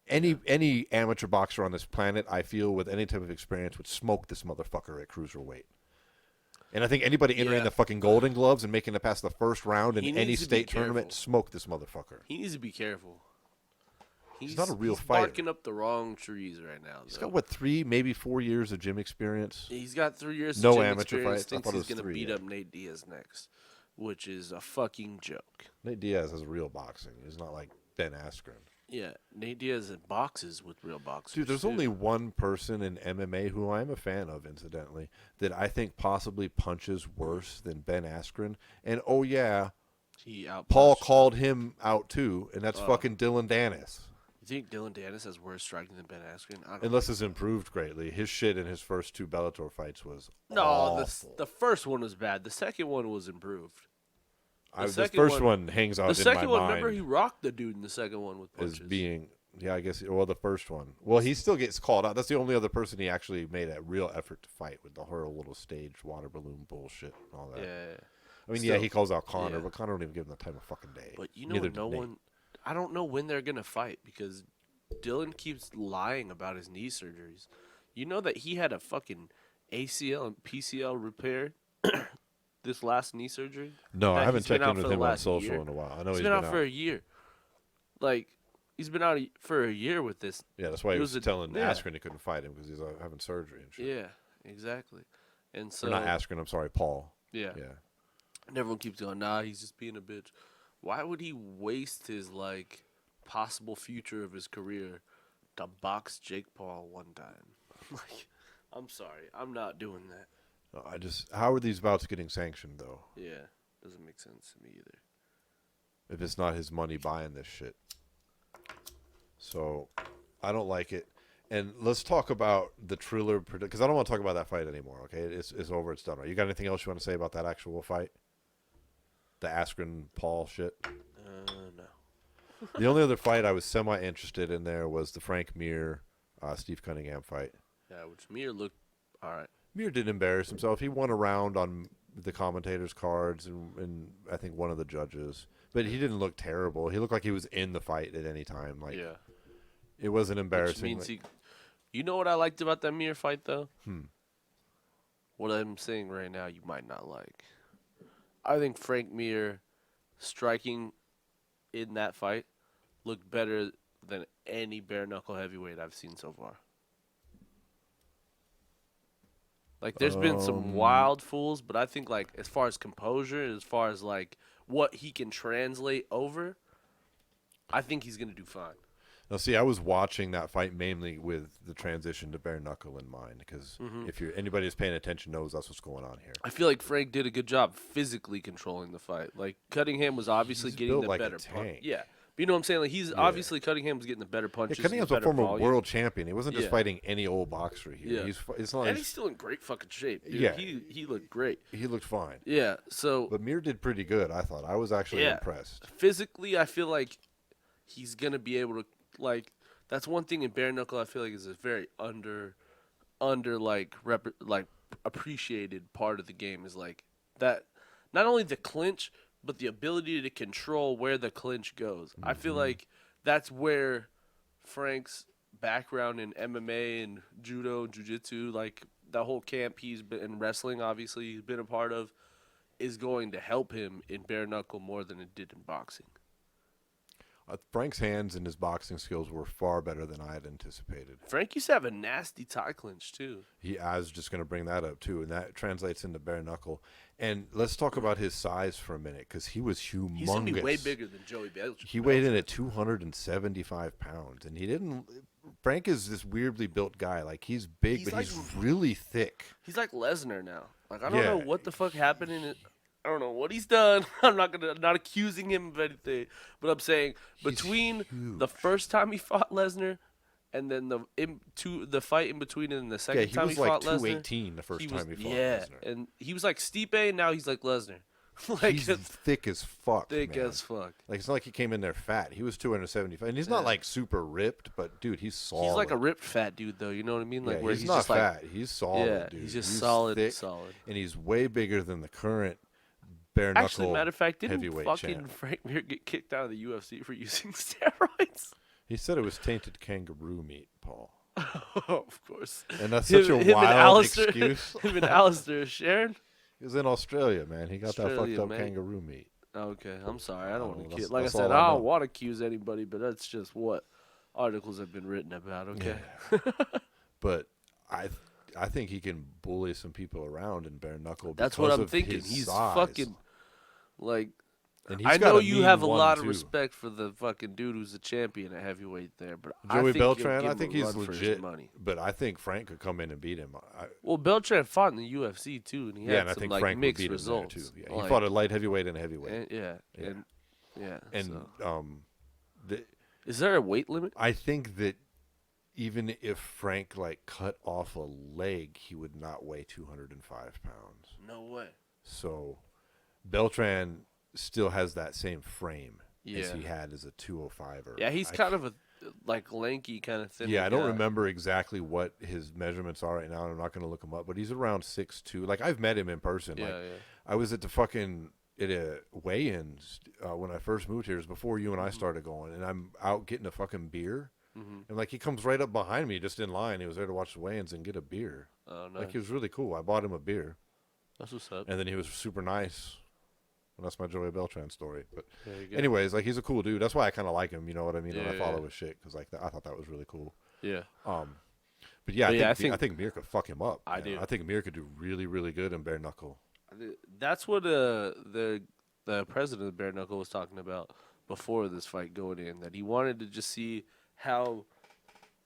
Any amateur boxer on this planet, I feel, with any type of experience, would smoke this motherfucker at cruiserweight. And I think anybody entering the fucking Golden Gloves and making it past the first round in any state tournament, smoke this motherfucker. He needs to be careful. He's not a real fighter. Barking up the wrong trees right now. He's got, what, 3, maybe 4 years of gym experience? He's got 3 years No of gym amateur experience. fights? I Thinks thought it he's was going to 3, beat yeah. up Nate Diaz next, which is a fucking joke. Nate Diaz has real boxing. He's not like Ben Askren. Yeah, Nate Diaz boxes with real boxers. Dude, there's too. only one person in MMA who I'm a fan of, incidentally, that I think possibly punches worse than Ben Askren. And, oh, yeah, He outpunched. Paul called him out, too, and that's fucking Dylan Dennis. You think Dylan Dennis has worse striking than Ben Askren? I don't Unless it's improved greatly. His shit in his first 2 Bellator fights was No, awful. the first one was bad. The second one was improved. The second first one- one hangs out The in second my one, mind remember, he rocked the dude in the second one with as punches. being, yeah, I guess, well, the first one. Well, he still gets called out. That's the only other person he actually made a real effort to fight with the whole little stage water balloon bullshit and all that. Yeah. I mean, Still, he calls out Connor, yeah. but Connor don't even give him the time of fucking day. But you know Neither what? No did Nate. one. I don't know when they're gonna fight because Dylan keeps lying about his knee surgeries. You know that he had a fucking ACL and PCL repaired this last knee surgery. No, I That haven't he's been checked in out with for the him on last social year. in a while. I know He's been out for a year. Like he's been out for a year with this. Yeah, that's why he was telling yeah. Askren he couldn't fight him because he's having surgery and shit. Yeah, exactly. And so Or not Askren, I'm sorry, Paul. Yeah. Yeah. And everyone keeps going, nah, he's just being a bitch. Why would he waste his like possible future of his career to box Jake Paul one time? Like, I'm sorry, I'm not doing that. How are these bouts getting sanctioned though? Yeah, doesn't make sense to me either. If it's not his money buying this shit. So, I don't like it. And let's talk about the Triller, because I don't want to talk about that fight anymore, okay? It's over, it's done. Right? You got anything else you want to say about that actual fight? The Askren Paul shit? No. The only other fight I was semi-interested in there was the Frank Mir, Steve Cunningham fight. Yeah, which Mir looked all right. Mir did embarrass himself. He won a round on the commentators' cards and I think one of the judges. But he didn't look terrible. He looked like he was in the fight at any time. Like, yeah. It wasn't embarrassing. Which means you know what I liked about that Mir fight, though? What I'm saying right now you might not like. I think Frank Mir striking in that fight looked better than any bare-knuckle heavyweight I've seen so far. Like, there's been some wild fools, but I think, like, as far as composure, as far as, like, what he can translate over, I think he's going to do fine. Now, see, I was watching that fight mainly with the transition to bare knuckle in mind, because if anybody who's paying attention knows that's what's going on here. I feel like Frank did a good job physically controlling the fight. Like, Cunningham was obviously getting the like better a tank. Yeah. But you know what I'm saying? Like, he's obviously Cunningham was getting the better punches. Yeah, Cunningham's a former world champion. He wasn't just Yeah. fighting any old boxer here. Yeah. It's not And he's still in great fucking shape, dude. Yeah. He looked great. he looked fine. Yeah, so But Mir did pretty good, I thought. I was actually impressed. physically, I feel like he's going to be able to, like, that's one thing in bare knuckle I feel like is a very appreciated part of the game is, like, that not only the clinch, but the ability to control where the clinch goes. I feel like that's where Frank's background in MMA and judo, jiu-jitsu, like that whole camp he's been in wrestling, obviously he's been a part of, is going to help him in bare knuckle more than it did in boxing. Frank's hands and his boxing skills were far better than I had anticipated. Frank used to have a nasty tie clinch, too. I was just going to bring that up, too, and that translates into bare knuckle. And let's talk about his size for a minute, because he was humongous. He's going to be way bigger than Joey Belcher. He weighed in at 275 pounds, and he didn't – Frank is this weirdly built guy. Like, he's big, but he's really thick. He's like Lesnar now. Like, I don't know what the fuck happened in it. I don't know what he's done. I'm not accusing him of anything, but I'm saying between the first time he fought Lesnar and then the fight in between and the second time he fought Lesnar. He was like 218 the first time he fought Lesnar. And he was like Stipe, and now he's like Lesnar. Like, he's thick as fuck. Thick as fuck. Like, it's not like he came in there fat. He was 275, and he's not like super ripped, but dude, he's solid. He's like a ripped fat dude, though. You know what I mean? Like, where he's not just fat. Like, he's solid, dude. He's just solid, thick, solid, and he's way bigger than the current bare knuckle. Actually, matter of fact, didn't fucking champ. Frank Mir get kicked out of the UFC for using steroids? He said it was tainted kangaroo meat, Paul. Of course. And that's such a wild excuse. Him and Alistair sharing. He was in Australia, man. He got that fucked up kangaroo meat. Okay, I'm sorry. I don't want to accuse. Like I said, I don't want to accuse anybody, but that's just what articles have been written about. Okay. Yeah. But I think he can bully some people around in bare knuckle. That's what I'm thinking. He's size. fucking like. And I know you have a lot of respect for the fucking dude who's a champion at heavyweight there, but Joey I think Beltran, I think he's legit. Money. But I think Frank could come in and beat him. Well, Beltran fought in the UFC too, and he had some like Frank mixed would beat results. him there too. Yeah, like, he fought a light heavyweight and a heavyweight. Is there a weight limit? I think that even if Frank like cut off a leg, he would not weigh 205 pounds. No way. So Beltran still has that same frame as he had as a 205er. Yeah, he's kind of a like lanky kind of thing. Yeah, I don't remember exactly what his measurements are right now, and I'm not going to look him up, but he's around 6'2". Like, I've met him in person. Yeah, like, I was at the fucking at a weigh-ins when I first moved here. It was before you and I started going, and I'm out getting a fucking beer. And, like, he comes right up behind me just in line. He was there to watch the weigh-ins and get a beer. Oh, nice. Like, he was really cool. I bought him a beer. That's what's up. And then he was super nice. And that's my Joey Beltran story. But anyways, like, he's a cool dude. That's why I kind of like him, you know what I mean? And I follow his shit because, like, I thought that was really cool. Yeah. But yeah, I think Mir could fuck him up. I do. I think Mir could do really, really good in bare knuckle. That's what the president of bare knuckle was talking about before this fight going in, that he wanted to just see how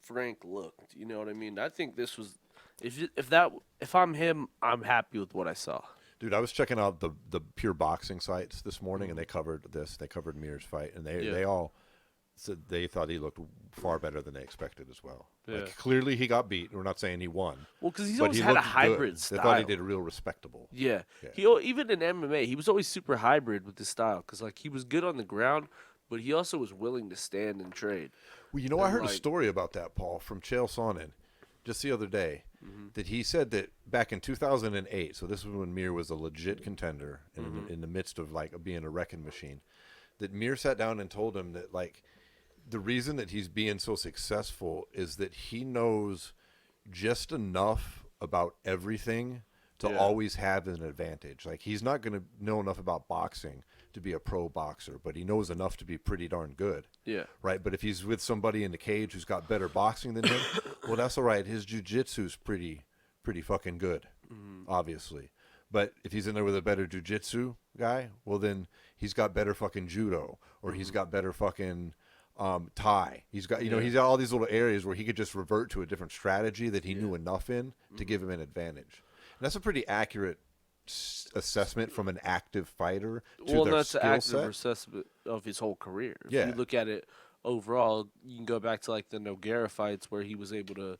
Frank looked. You know what I mean? I think this was If I'm him, I'm happy with what I saw. Dude, I was checking out the pure boxing sites this morning, and they covered this. They covered Mir's fight, and they all said they thought he looked far better than they expected as well. Yeah. Like, clearly he got beat. We're not saying he won. Well, because he's but always he had a looked hybrid good. style. They thought he did real respectable. Yeah. He even in MMA, he was always super hybrid with his style because like he was good on the ground, but he also was willing to stand and trade. Well, you know, I heard a story about that, Paul, from Chael Sonnen just the other day, that he said that back in 2008, so this was when Mir was a legit contender in the midst of like being a wrecking machine, that Mir sat down and told him that like the reason that he's being so successful is that he knows just enough about everything to always have an advantage. Like he's not going to know enough about boxing to be a pro boxer, but he knows enough to be pretty darn good. Yeah. Right. But if he's with somebody in the cage who's got better boxing than him, well, that's all right. His jiu-jitsu's pretty fucking good, obviously. But if he's in there with a better jiu-jitsu guy, well, then he's got better fucking judo, or he's got better fucking Thai. He's got, he's got all these little areas where he could just revert to a different strategy that he knew enough in to give him an advantage. And that's a pretty accurate assessment from an active fighter to their that's skill an active set. assessment of his whole career. If Yeah. you look at it overall, you can go back to like the Nogueira fights where he was able to,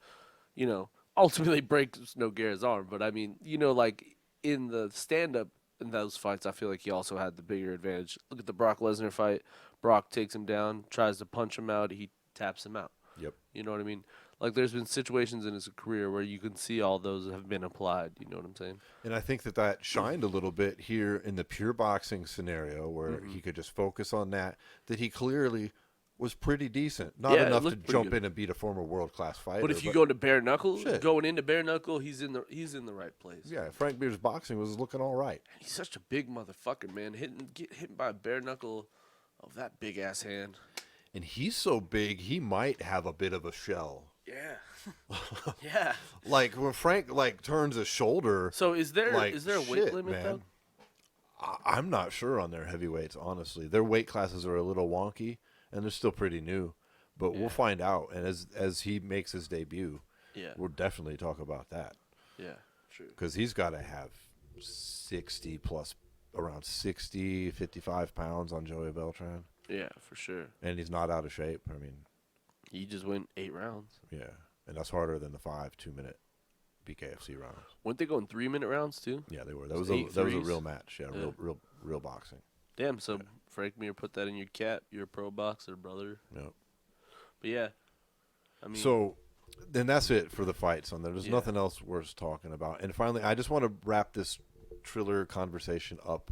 ultimately break Nogueira's arm. But I mean, like in the stand-up in those fights, I feel like he also had the bigger advantage. Look at the Brock Lesnar fight. Brock takes him down, tries to punch him out. He taps him out. Yep. You know what I mean? Like, there's been situations in his career where you can see all those have been applied. You know what I'm saying? And I think that shined a little bit here in the pure boxing scenario where he could just focus on that he clearly was pretty decent. Not enough to jump in and beat a former world-class fighter. But if you go to bare knuckle, going into bare knuckle, he's in the right place. Yeah, Frank Mir's boxing was looking all right. He's such a big motherfucker, man. Get hit by a bare knuckle of that big-ass hand. And he's so big, he might have a bit of a shell. Yeah. Yeah. Like when Frank turns his shoulder. So is there a weight limit man. though? I'm not sure on their heavyweights, honestly. Their weight classes are a little wonky, and they're still pretty new. But we'll find out. And as he makes his debut, we'll definitely talk about that. Yeah, true. Because he's got to have 60 plus, around 60, 55 pounds on Joey Beltran. Yeah, for sure. And he's not out of shape. I mean, he just went 8 rounds. Yeah, and that's harder than the 5 2-minute BKFC rounds. Weren't they going 3-minute rounds too? Yeah, they were. That was a real match. Yeah, real boxing. Damn. So Frank Mir put that in your cap. You're a pro boxer, brother. Yep. But yeah, I mean. So then that's it for the fights on there. There's nothing else worth talking about. And finally, I just want to wrap this Triller conversation up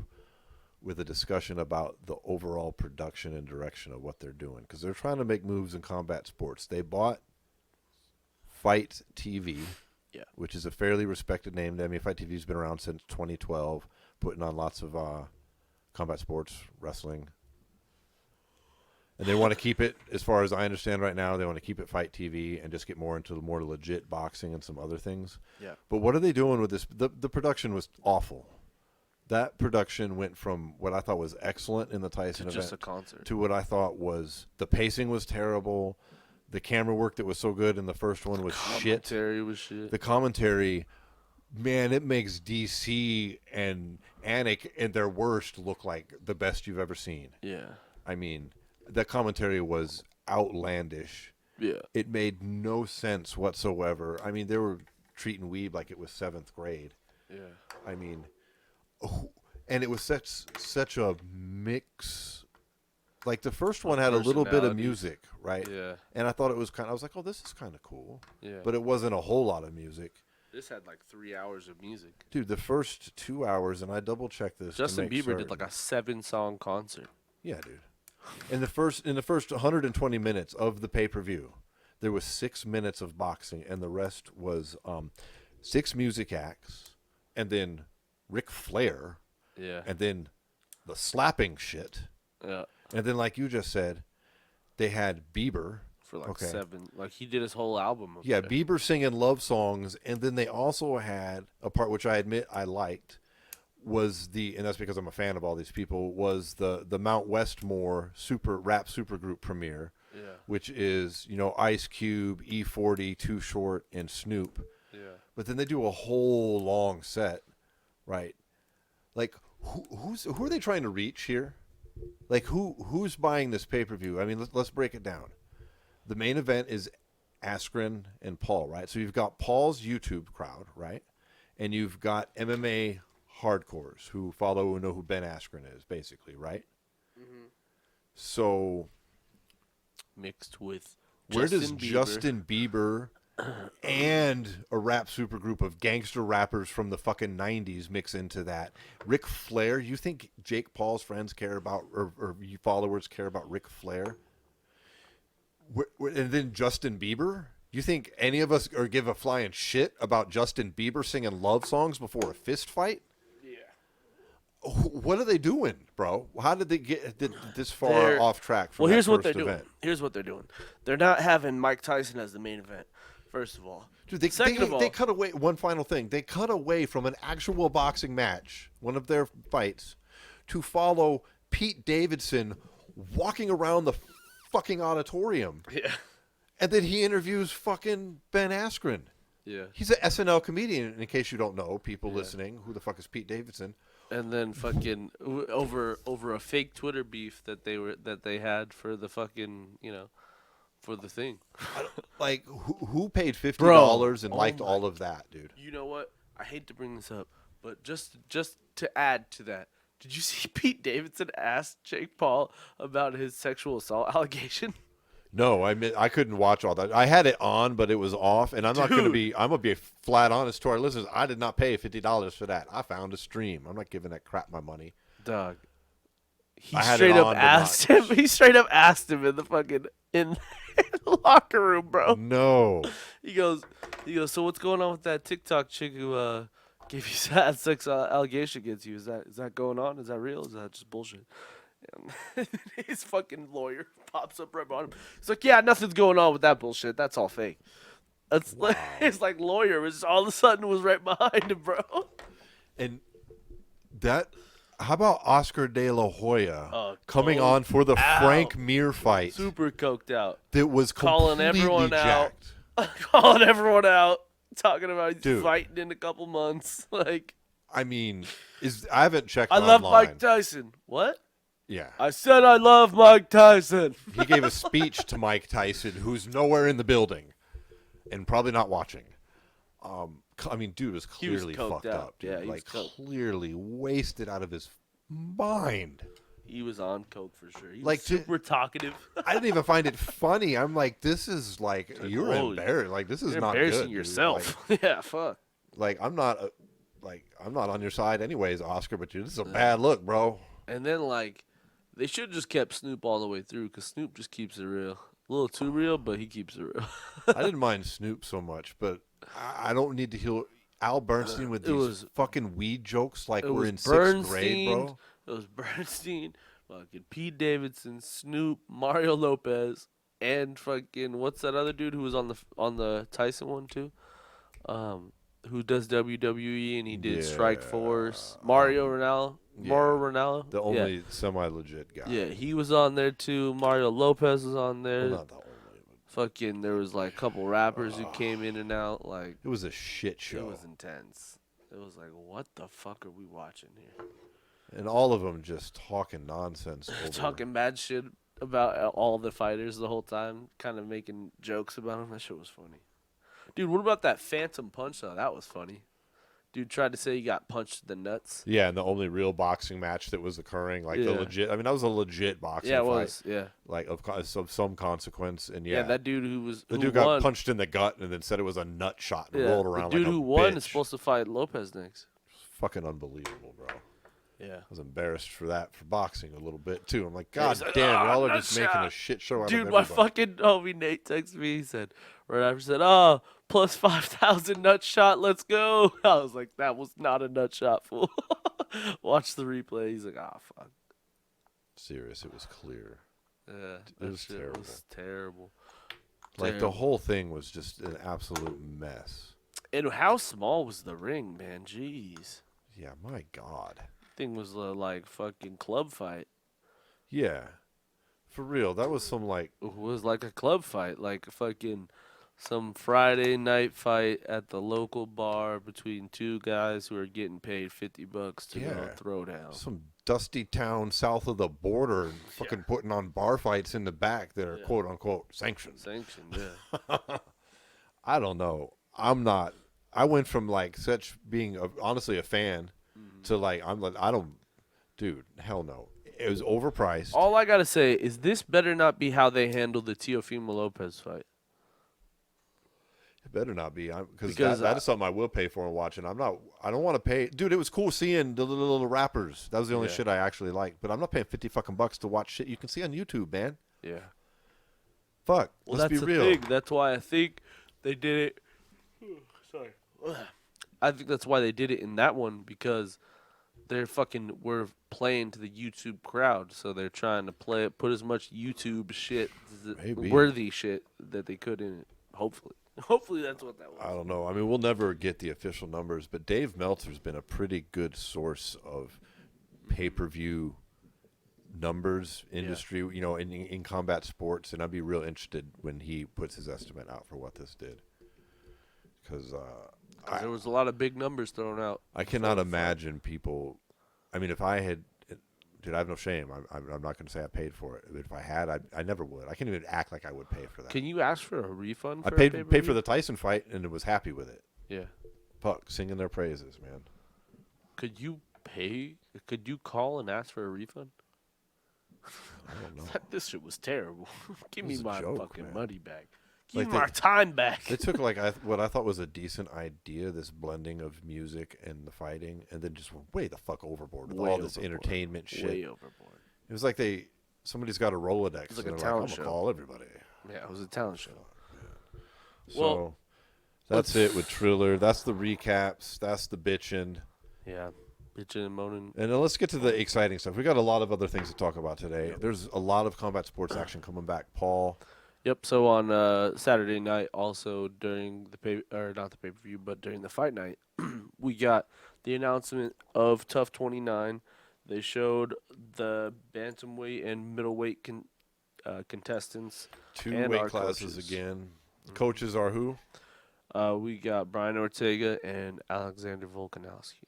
with a discussion about the overall production and direction of what they're doing, because they're trying to make moves in combat sports. They bought Fight TV, which is a fairly respected name. I mean, Fight TV's been around since 2012, putting on lots of combat sports, wrestling. And they want to keep it, as far as I understand right now, they want to keep it Fight TV and just get more into the more legit boxing and some other things. Yeah. But what are they doing with this? The production was awful. That production went from what I thought was excellent in the Tyson event just a concert to what I thought was the pacing was terrible. The camera work that was so good in the first one was shit. The commentary was shit. The commentary, man, it makes DC and Anik and their worst look like the best you've ever seen. Yeah. I mean, the commentary was outlandish. Yeah. It made no sense whatsoever. I mean, they were treating Weeb like it was 7th grade. Yeah. I mean, and it was such a mix. Like the first one had a little bit of music, right? Yeah. And I thought it was I was like, oh, this is kind of cool. Yeah. But it wasn't a whole lot of music. This had like 3 hours of music. Dude, the first 2 hours, and I double checked this. Justin Bieber did like a 7-song concert. Yeah, dude. In the first 120 minutes of the pay-per-view, there was 6 minutes of boxing, and the rest was 6 music acts, and then Ric Flair, and then the slapping shit, and then like you just said, they had Bieber for like 7. Like he did his whole album. Bieber singing love songs, and then they also had a part which I admit I liked was and that's because I'm a fan of all these people, was the Mount Westmore rap supergroup premiere, which is Ice Cube, E40, Too Short, and Snoop. Yeah. But then they do a whole long set, right? Like, who are they trying to reach here? Like, who's buying this pay-per-view? I mean, let's break it down. The main event is Askren and Paul, right? So you've got Paul's YouTube crowd, right? And you've got MMA hardcores who follow and know who Ben Askren is, basically, right? Mm-hmm. So mixed with where does Justin Bieber and a rap supergroup of gangster rappers from the fucking 90s mix into that? Ric Flair? You think Jake Paul's friends care about, or you followers care about Ric Flair? And then Justin Bieber? You think any of us or give a flying shit about Justin Bieber singing love songs before a fist fight? Yeah. What are they doing, bro? How did they get this far off track from here's what they're event? doing. Here's what they're doing. They're not having Mike Tyson as the main event, first of all. Dude, they cut away. One final thing. They cut away from an actual boxing match, one of their fights, to follow Pete Davidson walking around the fucking auditorium. Yeah. And then he interviews fucking Ben Askren. Yeah. He's an SNL comedian, in case you don't know, people listening. Who the fuck is Pete Davidson? And then fucking over a fake Twitter beef that they had for the fucking, for the thing. Like, who paid $50 and liked all of that, dude? You know what? I hate to bring this up, but just to add to that, did you see Pete Davidson ask Jake Paul about his sexual assault allegation? No, I couldn't watch all that. I had it on, but it was off, and I'm gonna be flat honest to our listeners. I did not pay $50 for that. I found a stream. I'm not giving that crap my money. Dog. He straight up asked him in the fucking in the locker room, bro. No. He goes, so what's going on with that TikTok chick who gave you sad sex allegation against you? Is that going on? Is that real? Is that just bullshit? And his fucking lawyer pops up right behind him. He's like, yeah, nothing's going on with that bullshit. That's all fake. That's his lawyer was all of a sudden was right behind him, bro. And that, how about Oscar De La Hoya coming on for the Frank Mir fight? Super coked out. That was completely jacked. Calling everyone out. Talking about he's fighting in a couple months. I mean, I haven't checked I online. love Mike Tyson. What? Yeah. I said I love Mike Tyson. He gave a speech to Mike Tyson, who's nowhere in the building and probably not watching. I mean, dude was clearly fucked up. Dude. Yeah, clearly wasted out of his mind. He was on coke for sure. He was super talkative. I didn't even find it funny. I'm like, this is you're embarrassed. This is not good. Embarrassing yourself. Yeah, fuck. I'm not on your side anyways, Oscar. But dude, this is a bad look, bro. And then they should have just kept Snoop all the way through because Snoop just keeps it real. A little too real, but he keeps it real. I didn't mind Snoop so much, but I don't need to hear Al Bernstein with these fucking weed jokes we're in sixth grade, bro. It was Bernstein, fucking Pete Davidson, Snoop, Mario Lopez, and fucking what's that other dude who was on the Tyson one too? Who does WWE and he did Strike Force? Mario Ronaldo. The only semi-legit guy. Yeah, he was on there too. Mario Lopez was on there. Well, not the only. Fucking, there was a couple rappers who came in and out. It was a shit show. It was intense. It was what the fuck are we watching here? And all of them just talking nonsense. Talking bad shit about all the fighters the whole time, kind of making jokes about them. That shit was funny. Dude, what about that phantom punch, though? That was funny. Dude tried to say he got punched in the nuts. Yeah, and the only real boxing match that was occurring, the legit. I mean, that was a legit boxing fight. Yeah, it was. Yeah, of some consequence. And that dude got punched in the gut and then said it was a nut shot and rolled around. The dude who won bitch. is supposed to fight Lopez next. Fucking unbelievable, bro. Yeah, I was embarrassed for boxing a little bit too. I'm like, God damn, y'all are just making a shit show out of everybody. Dude, my fucking homie Nate texted me. He said, right after said, plus 5,000 nut shot, let's go. I was like, that was not a nut shot, fool. Watch the replay. He's like, fuck. Serious, it was clear. Yeah, it was terrible. It was terrible. The whole thing was just an absolute mess. And how small was the ring, man? Jeez. Yeah, my God. Thing was fucking club fight. Yeah, for real. That was some It was like a club fight, fucking some Friday night fight at the local bar between two guys who are getting paid $50 to go throw down. Some dusty town south of the border and fucking putting on bar fights in the back that are quote unquote sanctioned. Sanctioned, yeah. I don't know. I went from like such being honestly a fan to like dude, hell no. It was overpriced. All I gotta say is this better not be how they handle the Teofimo Lopez fight. It better not be, because that is something I will pay for and watching. I don't want to pay, dude. It was cool seeing the little rappers. That was the only shit I actually liked. But I'm not paying $50 to watch shit you can see on YouTube, man. Yeah. Fuck. Well, let's be real. Thing. That's why I think they did it. Sorry. I think that's why they did it in that one, because we're playing to the YouTube crowd, so they're trying to put as much YouTube shit, worthy shit that they could in it. Hopefully that's what that was. I don't know. I mean, we'll never get the official numbers, but Dave Meltzer's been a pretty good source of pay-per-view numbers industry, you know, in combat sports, and I'd be real interested when he puts his estimate out for what this did, because there was a lot of big numbers thrown out. I cannot imagine people. I mean, if I had, dude, I have no shame. I'm not going to say I paid for it. But if I had, I never would. I can't even act like I would pay for that. Can you ask for a refund? I paid for the Tyson fight and was happy with it. Yeah. Fuck, singing their praises, man. Could you pay? Could you call and ask for a refund? I don't know. This shit was terrible. Give me my fucking money back. Give Like me my time back. They took like what I thought was a decent idea, this blending of music and the fighting, and then just went way the fuck overboard with all this entertainment shit. Way overboard. It was like somebody's got a Rolodex. It was like and a they're talent I'm show. gonna call everybody. Yeah, it was a talent show. Yeah. So Well, that's it with Triller. That's the recaps. That's the bitching. Yeah. Bitching and moaning. And then let's get to the exciting stuff. We got a lot of other things to talk about today. There's a lot of combat sports action coming back. Paul. Yep. So on Saturday night, also during not the pay-per-view, but during the fight night, we got the announcement of TUF 29. They showed the bantamweight and middleweight contestants. Two and weight our classes coaches. again. Coaches are who? We got Brian Ortega and Alexander Volkanovski.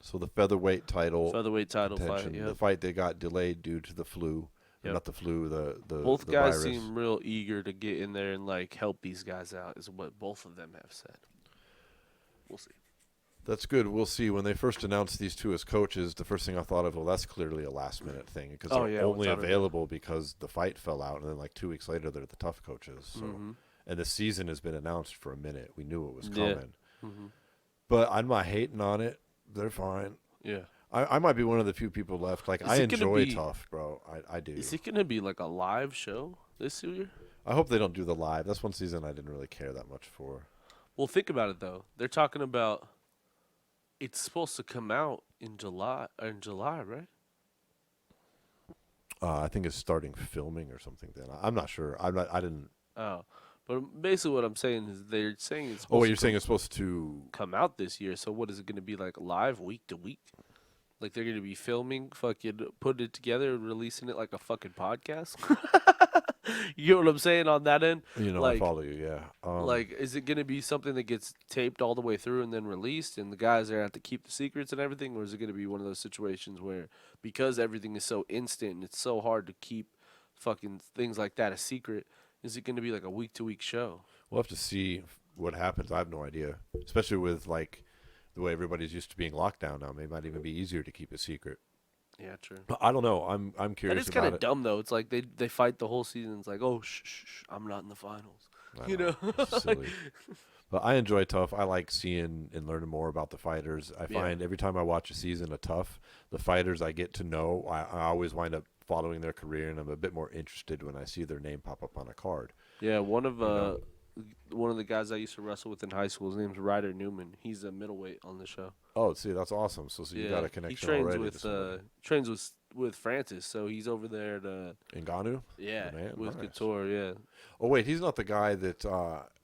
So the featherweight title. Featherweight title contention. fight. Yep. The fight they got delayed due to the flu. Yep. Not the flu. The both the guys virus. seem real eager to get in there and like help these guys out. Is what both of them have said. We'll see. That's good. We'll see. When they first announced these two as coaches, the first thing I thought of, well, that's clearly a last-minute thing because they're only available because the fight fell out, and then like 2 weeks later, they're the TUF coaches. So, and the season has been announced for a minute. We knew it was coming, but I'm not hating on it. They're fine. Yeah. I might be one of the few people left. Like I enjoy TUF, bro. I do. Is it gonna be like a live show this year? I hope they don't do the live. That's one season I didn't really care that much for. Well, think about it though. They're talking about it's supposed to come out in July, right? I think it's starting filming or something. Then I'm not sure. I didn't. Oh, but basically what I'm saying is they're saying it's. Oh, you're saying it's supposed to come out this year. So what is it going to be like live week to week? Like they're going to be filming, fucking putting it together and releasing it like a fucking podcast? You know what I'm saying on that end? You know, like, I follow you, yeah. Like, is it going to be something that gets taped all the way through and then released and the guys are going to have to keep the secrets and everything? Or is it going to be one of those situations where because everything is so instant and it's so hard to keep fucking things like that a secret, is it going to be like a week-to-week show? We'll have to see what happens. I have no idea. Especially with, like, the way everybody's used to being locked down now. It might even be easier to keep a secret. Yeah, true. I don't know. I'm curious. That is kind of dumb though. It's like they fight the whole season. It's like, oh, shh, I'm not in the finals. You know, it's silly. But I enjoy TUF. I like seeing and learning more about the fighters. I find every time I watch a season of TUF, the fighters I get to know, I always wind up following their career, and I'm a bit more interested when I see their name pop up on a card. Yeah, one of the guys I used to wrestle with in high school, his name's Ryder Newman. He's a middleweight on the show. Oh, see, that's awesome. So you got a connection already. He trains with Francis, so he's over there to Ngannou? Yeah, with nice. Couture, yeah. Oh, wait, he's not the guy that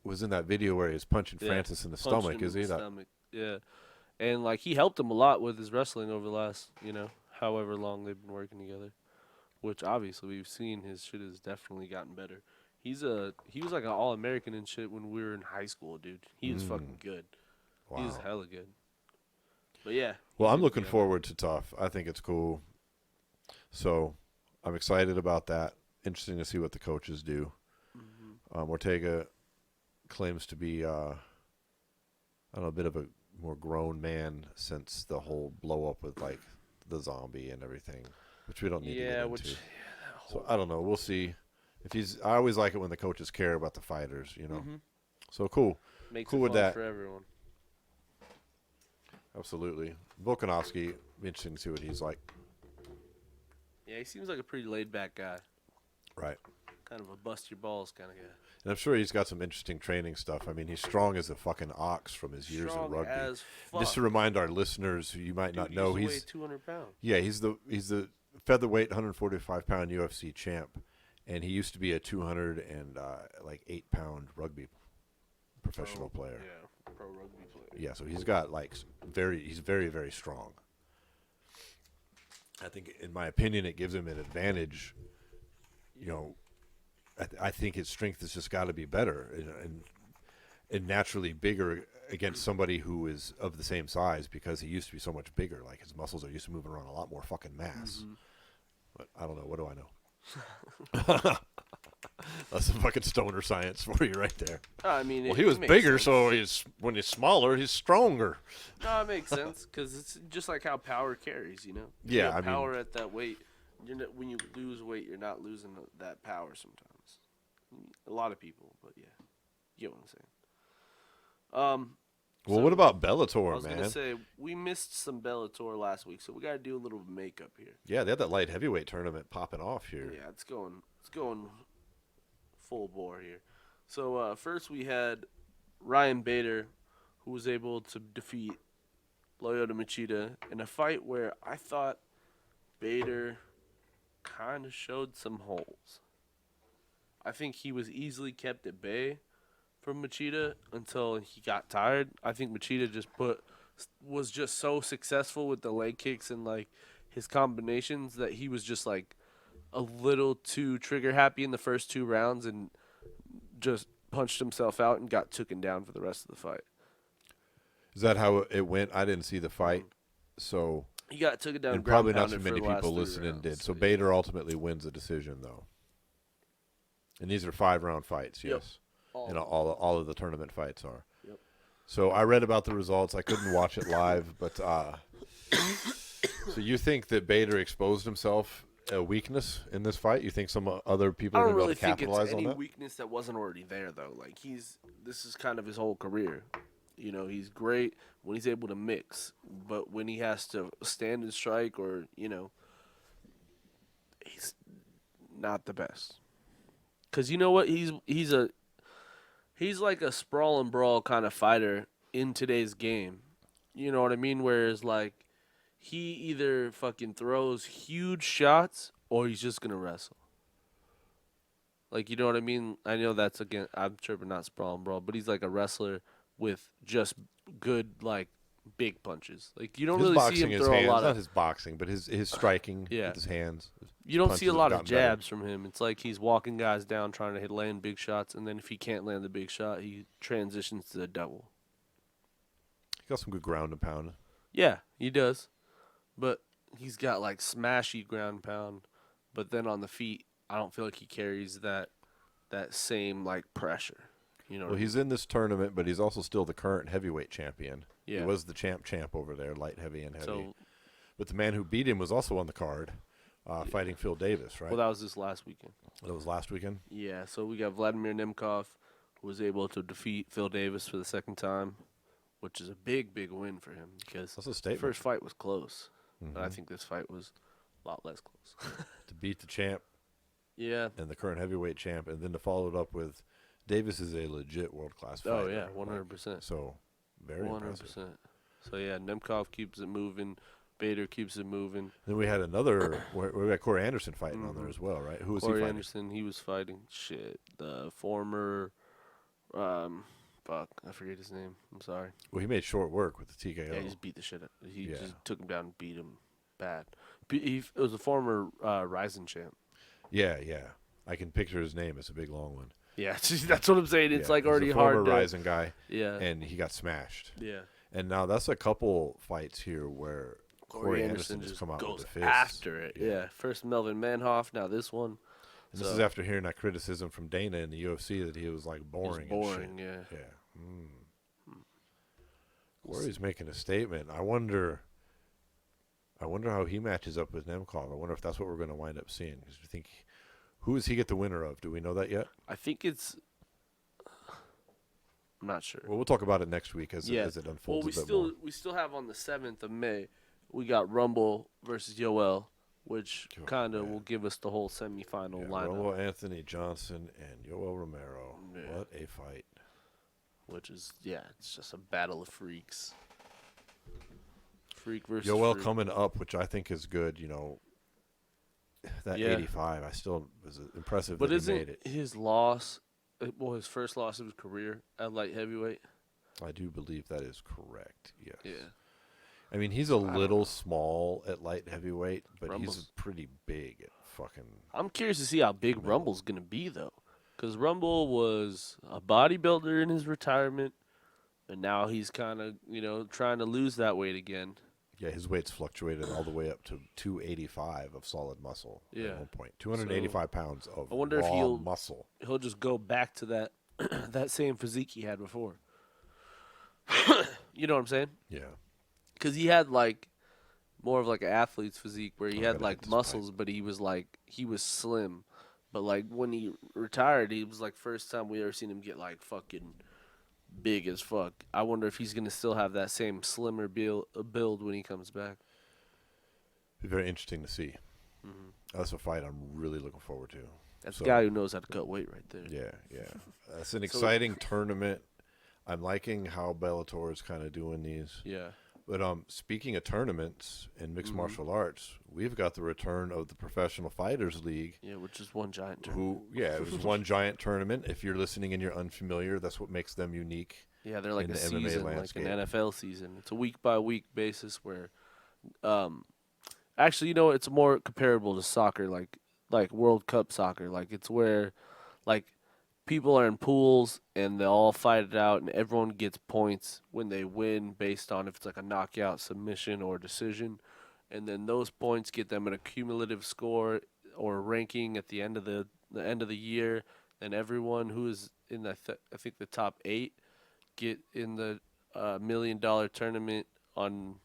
was in that video where he was punching Francis in the stomach, is he? Stomach. Yeah. And, like, he helped him a lot with his wrestling over the last, however long they've been working together, which obviously we've seen his shit has definitely gotten better. He was like an All-American and shit when we were in high school, dude. He was fucking good. Wow. He was hella good. But yeah. Well, I'm looking forward to TUF. I think it's cool. So I'm excited about that. Interesting to see what the coaches do. Ortega claims to be, I don't know, a bit of a more grown man since the whole blow up with like the zombie and everything, which we don't need to get into. So I don't know. We'll see. I always like it when the coaches care about the fighters, you know. So cool. Makes cool it with fun that for everyone. Absolutely. Volkanovski, be interesting to see what he's like. Yeah, he seems like a pretty laid back guy. Right. Kind of a bust your balls kind of guy. And I'm sure he's got some interesting training stuff. I mean, he's strong as a fucking ox from his years of rugby. As fuck. Just to remind our listeners who you might not know, he's 200 pounds. Yeah, he's the featherweight 145-pound UFC champ, and he used to be a 208 pound rugby professional player. Yeah, pro rugby player. Yeah, so he's got he's very, very strong. I think, in my opinion, it gives him an advantage. You know, I think his strength has just got to be better and naturally bigger against somebody who is of the same size, because he used to be so much bigger. Like, his muscles are used to moving around a lot more fucking mass. But I don't know. What do I know? That's some fucking stoner science for you right there. I mean, well, he was bigger, so when he's smaller, he's stronger. No, it makes sense, because it's just like how power carries, you know? Yeah, I mean, power at that weight, when you lose weight, you're not losing that power sometimes. A lot of people, but yeah, you get what I'm saying. Well, what about Bellator, man? I was going to say, we missed some Bellator last week, so we got to do a little makeup here. Yeah, they had that light heavyweight tournament popping off here. Yeah, it's going full bore here. So first we had Ryan Bader, who was able to defeat Lyoto Machida in a fight where I thought Bader kind of showed some holes. I think he was easily kept at bay from Machida until he got tired. I think Machida was just so successful with the leg kicks and like his combinations that he was just like a little too trigger happy in the first 2 rounds and just punched himself out and got taken down for the rest of the fight. Is that how it went? I didn't see the fight, so he got taken down. And probably not so many people listening did. So Bader ultimately wins the decision, though. And these are 5-round fights, yes. Yep. All of the tournament fights are. Yep. So I read about the results. I couldn't watch it live, but so you think that Bader exposed himself a weakness in this fight? You think some other people are going to be able to capitalize on that? I don't really think it's any weakness that wasn't already there, though. Like, this is kind of his whole career. You know, he's great when he's able to mix, but when he has to stand and strike, or he's not the best. Because you know what, he's like a sprawl and brawl kind of fighter in today's game. You know what I mean? Whereas like he either fucking throws huge shots or he's just gonna wrestle. Like, you know what I mean? I know that's, again, I'm sure, but not sprawl and brawl, but he's like a wrestler with just good, like, big punches. Like, you don't really see him throw a lot of... Not his boxing, but his striking with his hands. You don't see a lot of jabs from him. It's like he's walking guys down trying to land big shots, and then if he can't land the big shot, he transitions to the double. He got some good ground and pound. Yeah, he does. But he's got, like, smashy ground and pound. But then on the feet, I don't feel like he carries that same, like, pressure. You know. Well, he's in this tournament, but he's also still the current heavyweight champion. Yeah. He was the champ over there, light heavy and heavy. But the man who beat him was also on the card, fighting Phil Davis, right? Well, that was this last weekend. That was last weekend? Yeah, so we got Vladimir Nemkov, who was able to defeat Phil Davis for the second time, which is a big, big win for him, because that's a statement. The first fight was close. Mm-hmm. But I think this fight was a lot less close. To beat the champ. Yeah. And the current heavyweight champ, and then to follow it up with Davis is a legit world-class fighter. Oh, yeah, 100%. So, very 100%. Impressive. So, yeah, Nemkov keeps it moving. Bader keeps it moving. Then we had another, we got Corey Anderson fighting on there as well, right? Who was Corey he fighting? Anderson, he was fighting, the former, I forget his name. I'm sorry. Well, he made short work with the TKO. Yeah, he just beat the shit out. He just took him down and beat him bad. It was a former Ryzen champ. Yeah, yeah. I can picture his name. It's a big long one. Yeah, that's what I'm saying. It's like already he's a hard former to. Rising guy. Yeah. And he got smashed. Yeah. And now that's a couple fights here where Corey Anderson just come out goes with the fist. after it. Yeah. First Melvin Manhoff, now this one. And this is after hearing that criticism from Dana in the UFC that he was like boring. Boring, yeah. Corey's making a statement. I wonder how he matches up with Nemkov. I wonder if that's what we're going to wind up seeing. Because I think, who does he get the winner of? Do we know that yet? I think it's. I'm not sure. Well, we'll talk about it next week as it unfolds. Well, we still have on the 7th of May. We got Rumble versus Yoel, which kind of will give us the whole semifinal lineup. Rumble, Anthony Johnson, and Yoel Romero. Yeah. What a fight! Which is it's just a battle of freaks. Freak versus Yoel freak. coming up, which I think is good. You know, that 85, I still was impressive but that he made it. His loss, his first loss of his career at light heavyweight? I do believe that is correct. Yes. Yeah. I mean, he's a little small at light heavyweight, but Rumble's he's pretty big at fucking. I'm curious to see how big Rumble's gonna be though, because Rumble was a bodybuilder in his retirement, and now he's kind of trying to lose that weight again. Yeah, his weight's fluctuated all the way up to 285 of solid muscle at one point. 285 pounds of I wonder raw if muscle. He'll just go back to that that same physique he had before. You know what I'm saying? Yeah. Because he had like more of like an athlete's physique where he had like muscles, but he was slim. But like when he retired, he was like first time we ever seen him get like fucking big as fuck. I wonder if he's gonna still have that same slimmer build when he comes back. Be very interesting to see. Mm-hmm. That's a fight I'm really looking forward to. That's a guy who knows how to cut weight right there. Yeah. That's an exciting tournament. I'm liking how Bellator is kind of doing these. Yeah. But speaking of tournaments in mixed martial arts, we've got the return of the Professional Fighters League. Yeah, which is one giant tournament. It was one giant tournament. If you're listening and you're unfamiliar, that's what makes them unique. Yeah, they're like a season, MMA landscape. like an NFL season. It's a week-by-week basis where, actually, it's more comparable to soccer, like World Cup soccer. Like it's where, like, people are in pools and they all fight it out, and everyone gets points when they win based on if it's like a knockout, submission, or decision, and then those points get them an accumulative score or ranking at the end of the year. And everyone who is in I think the top 8 get in the $1 million tournament. On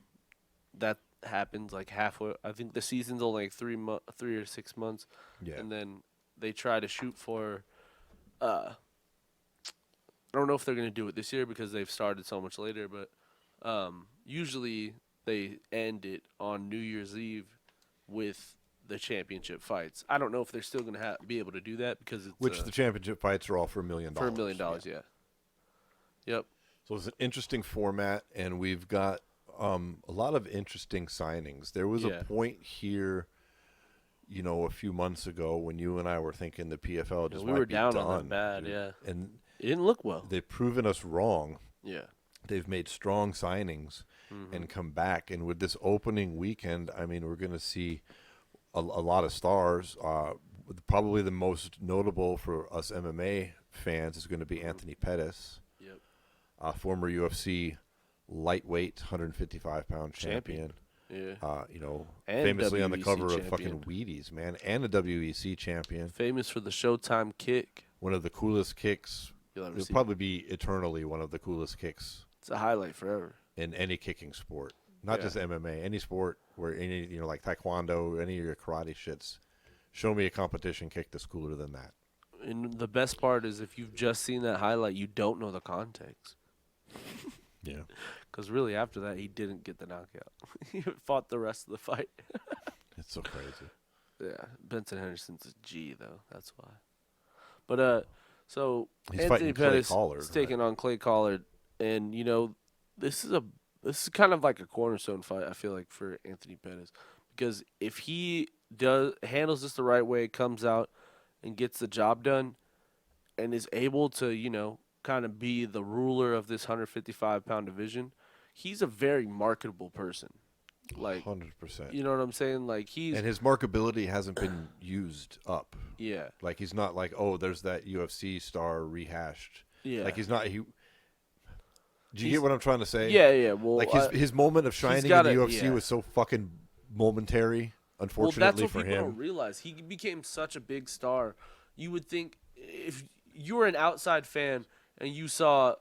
that happens like halfway. I think the season's only like 3 or 6 months. Yeah, and then they try to shoot for. I don't know if they're going to do it this year because they've started so much later, but usually they end it on New Year's Eve with the championship fights. I don't know if they're still going to be able to do that because it's the championship fights are all for $1 million. For $1 million, yeah. Yep. So it's an interesting format, and we've got a lot of interesting signings. There was a point here, a few months ago when you and I were thinking the PFL just we might were be down done, on them bad, dude. yeah. And it didn't look well. They've proven us wrong. Yeah. They've made strong signings and come back. And with this opening weekend, I mean, we're going to see a lot of stars. Probably the most notable for us MMA fans is going to be Anthony Pettis. Yep. Former UFC lightweight 155-pound champion. Yeah. And famously WEC on the cover champion. of fucking Wheaties, man, and a WEC champion. Famous for the Showtime kick. One of the coolest kicks. It'll probably be eternally one of the coolest kicks. It's a highlight forever. In any kicking sport, not just MMA, any sport where like taekwondo, any of your karate shits. Show me a competition kick that's cooler than that. And the best part is if you've just seen that highlight, you don't know the context. Yeah. Because really, after that, he didn't get the knockout. He fought the rest of the fight. It's so crazy. Yeah. Benson Henderson's a G, though. That's why. But, so he's Anthony Pettis is taking right? on Clay Collard. And, this is kind of like a cornerstone fight, I feel like, for Anthony Pettis. Because if he handles this the right way, comes out and gets the job done, and is able to, kind of be the ruler of this 155-pound division, he's a very marketable person. Like 100%. You know what I'm saying? Like And his marketability hasn't been used up. Yeah. Like he's not like, oh, there's that UFC star rehashed. Yeah. Like he's not. Do you get what I'm trying to say? Yeah. Well, like his moment of shining in the UFC was so fucking momentary. Unfortunately that's what for people him, don't realize. He became such a big star. You would think if you were an outside fan and you saw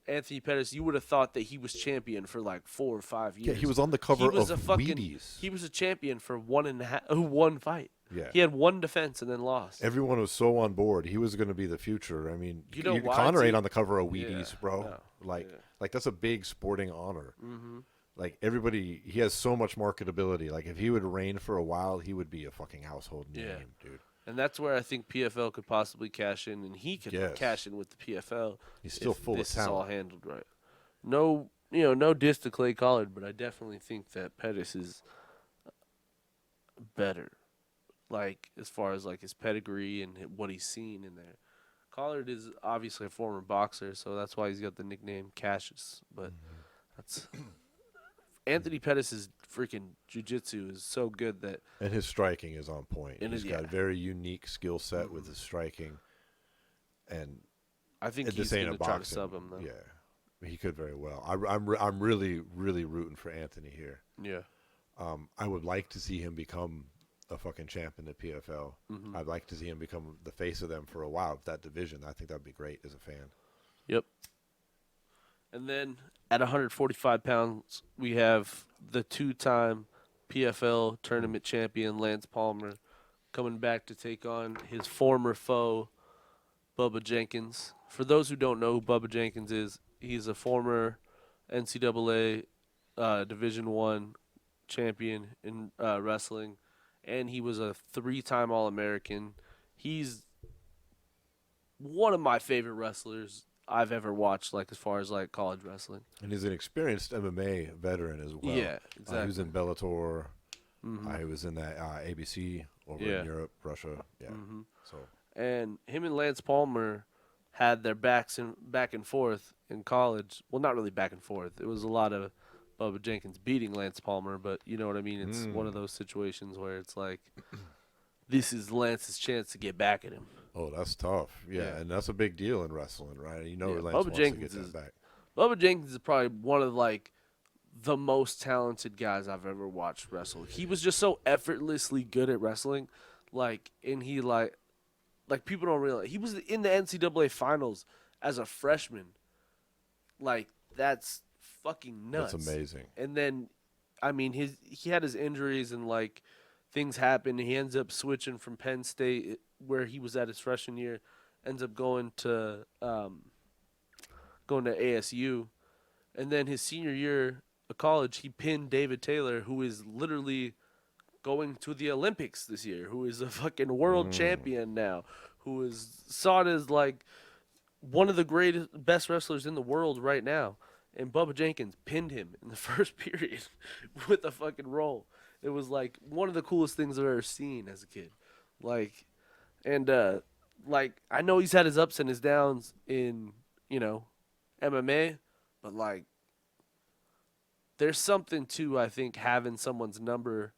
Anthony Pettis, you would have thought that he was champion for like 4 or 5 years. Yeah, he was on the cover of Wheaties. He was a champion for one fight. Yeah. He had one defense and then lost. Everyone was so on board. He was going to be the future. I mean, you know why, Conor ain't on the cover of Wheaties, bro. No, like that's a big sporting honor. Mm-hmm. Like everybody, he has so much marketability. Like if he would reign for a while, he would be a fucking household name, dude. And that's where I think PFL could possibly cash in, and he could cash in with the PFL. He's still full of talent. This is all handled right. No, no diss to Clay Collard, but I definitely think that Pettis is better. Like as far as like his pedigree and what he's seen in there. Collard is obviously a former boxer, so that's why he's got the nickname Cassius. But that's Anthony Pettis' freaking jiu-jitsu is so good that... And his striking is on point. He's got a very unique skill set with his striking. And I think he's going to try to sub him, though. Yeah, he could very well. I'm really, really rooting for Anthony here. Yeah. I would like to see him become a fucking champ in the PFL. Mm-hmm. I'd like to see him become the face of them for a while, that division. I think that would be great as a fan. Yep. And then at 145 pounds, we have the 2-time PFL tournament champion, Lance Palmer, coming back to take on his former foe, Bubba Jenkins. For those who don't know who Bubba Jenkins is, he's a former NCAA Division I champion in wrestling, and he was a 3-time All-American. He's one of my favorite wrestlers I've ever watched, like as far as like college wrestling. And he's an experienced MMA veteran as well. Yeah, exactly. He was in Bellator. He was in that ABC over in Europe, Russia. Yeah. So. And him and Lance Palmer had their backs back and forth in college. Well, not really back and forth. It was a lot of Bubba Jenkins beating Lance Palmer, but you know what I mean? It's one of those situations where it's like, this is Lance's chance to get back at him. Oh, that's tough. Yeah, and that's a big deal in wrestling, right? You know, Lance Bubba wants Jenkins to get that back. Bubba Jenkins is probably one of like the most talented guys I've ever watched wrestle. He was just so effortlessly good at wrestling, and he like people don't realize he was in the NCAA finals as a freshman. Like that's fucking nuts. That's amazing. And then, I mean, he had his injuries and like things happened. He ends up switching from Penn State, where he was at his freshman year, ends up going to ASU, and then his senior year of college, he pinned David Taylor, who is literally going to the Olympics this year, who is a fucking world champion now, who is sought as like one of the best wrestlers in the world right now. And Bubba Jenkins pinned him in the first period with a fucking roll. It was like one of the coolest things I've ever seen as a kid. I know he's had his ups and his downs in, MMA, but like there's something to, I think, having someone's number,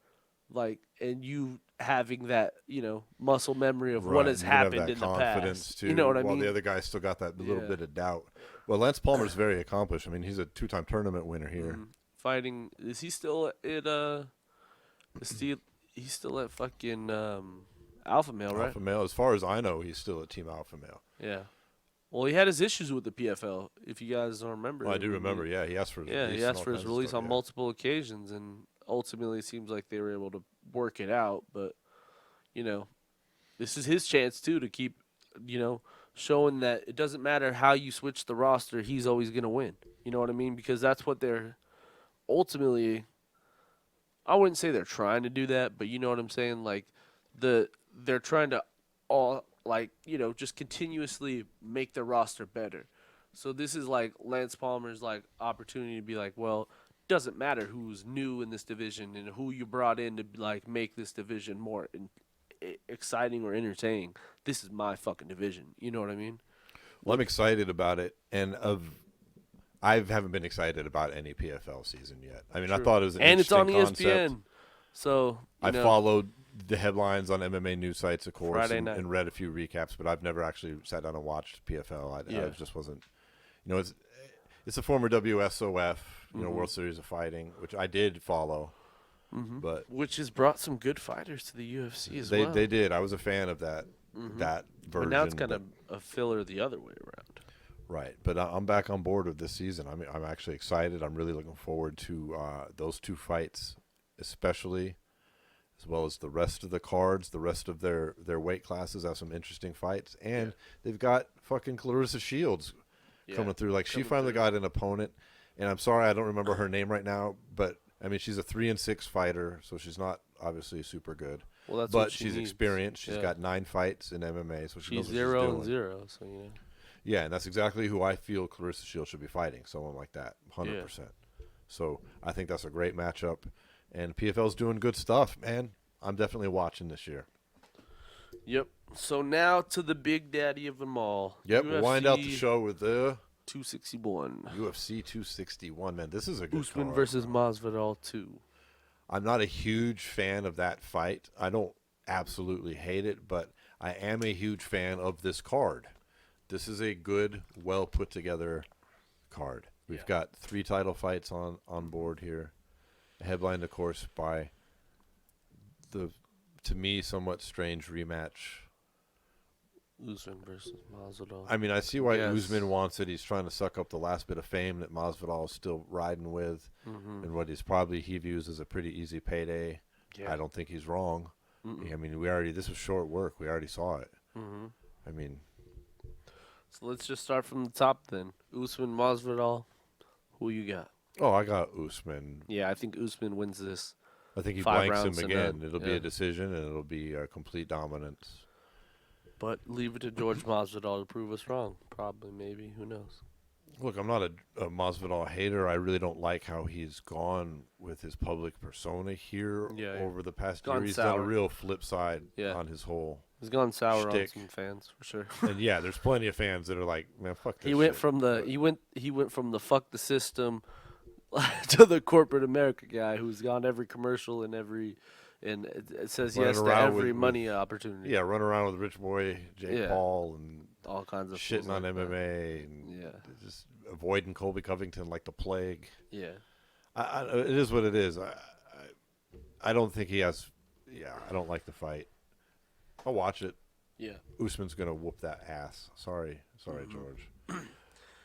and you having that, muscle memory of what has happened in the past. Too, you know what I mean? While the other guy still got that little bit of doubt. Well, Lance Palmer's very accomplished. I mean, he's a 2-time tournament winner here. Fighting, is he still at he's still at fucking Alpha Male, right? Alpha Male. As far as I know, he's still at Team Alpha Male. Yeah. Well, he had his issues with the PFL, if you guys don't remember. Well, I do remember, he asked for his release. Yeah, he asked for his release on multiple occasions, and ultimately it seems like they were able to work it out. But, this is his chance, too, to keep, showing that it doesn't matter how you switch the roster, he's always going to win. You know what I mean? Because that's what they're ultimately, I wouldn't say they're trying to do that, but you know what I'm saying? Like, they're trying to just continuously make the roster better. So this is like Lance Palmer's like opportunity to be like, well, doesn't matter who's new in this division and who you brought in to like make this division more exciting or entertaining. This is my fucking division. You know what I mean? Well, I'm excited about it, and I haven't been excited about any PFL season yet. I mean, I True. thought it was an And it's interesting on concept. ESPN. So I followed the headlines on MMA news sites, of course, Friday night. and read a few recaps, but I've never actually sat down and watched PFL. I just wasn't, it's a former WSOF, World Series of Fighting, which I did follow, but which has brought some good fighters to the UFC as well. They did. I was a fan of that version. But now it's kind of a filler the other way around. Right, but I'm back on board with this season. I'm actually excited. I'm really looking forward to those two fights, especially, as well as the rest of the cards. The rest of their weight classes have some interesting fights, and they've got fucking Clarissa Shields coming through. Like, she finally got an opponent, and I'm sorry I don't remember her name right now, but I mean, she's a 3-6 fighter, so she's not obviously super good. Well, that's but what she's needs. experienced. She's got 9 fights in MMA, so she knows what she's 0-0, doing. so Yeah, and that's exactly who I feel Clarissa Shields should be fighting, someone like that, 100%. So I think that's a great matchup, and PFL's doing good stuff, man. I'm definitely watching this year. Yep. So now to the big daddy of them all. Yep, UFC we'll wind out the show with the 261. UFC 261, man. This is a good Usman card, versus bro. Masvidal 2. I'm not a huge fan of that fight. I don't absolutely hate it, but I am a huge fan of this card. This is a good, well put together card. We've got 3 title fights on board here. Headlined, of course, by the, to me, somewhat strange rematch. Usman versus Masvidal. I mean, I see why Usman wants it. He's trying to suck up the last bit of fame that Masvidal is still riding with, and what he views as a pretty easy payday. Yeah. I don't think he's wrong. I mean, this was short work. We already saw it. I mean, so let's just start from the top then. Usman, Masvidal, who you got? Oh, I got Usman. Yeah, I think Usman wins this. I think he 5 blanks him rounds again. It'll be a decision, and it'll be a complete dominance. But leave it to George Masvidal to prove us wrong. Probably, maybe. Who knows? Look, I'm not a Masvidal hater. I really don't like how he's gone with his public persona here over the past year. He's done a real flip side on his whole He's gone sour shtick. on some fans, for sure. And there's plenty of fans that are like, man, fuck this He went shit. from the fuck the system to the corporate America guy who's gone every commercial and it says yes to every money opportunity. Yeah, run around with Rich Boy, Jake Paul, and all kinds of shitting on like MMA, and just avoiding Colby Covington like the plague. Yeah, it is what it is. I don't think he has. Yeah, I don't like the fight. I'll watch it. Yeah, Usman's gonna whoop that ass. Sorry, George.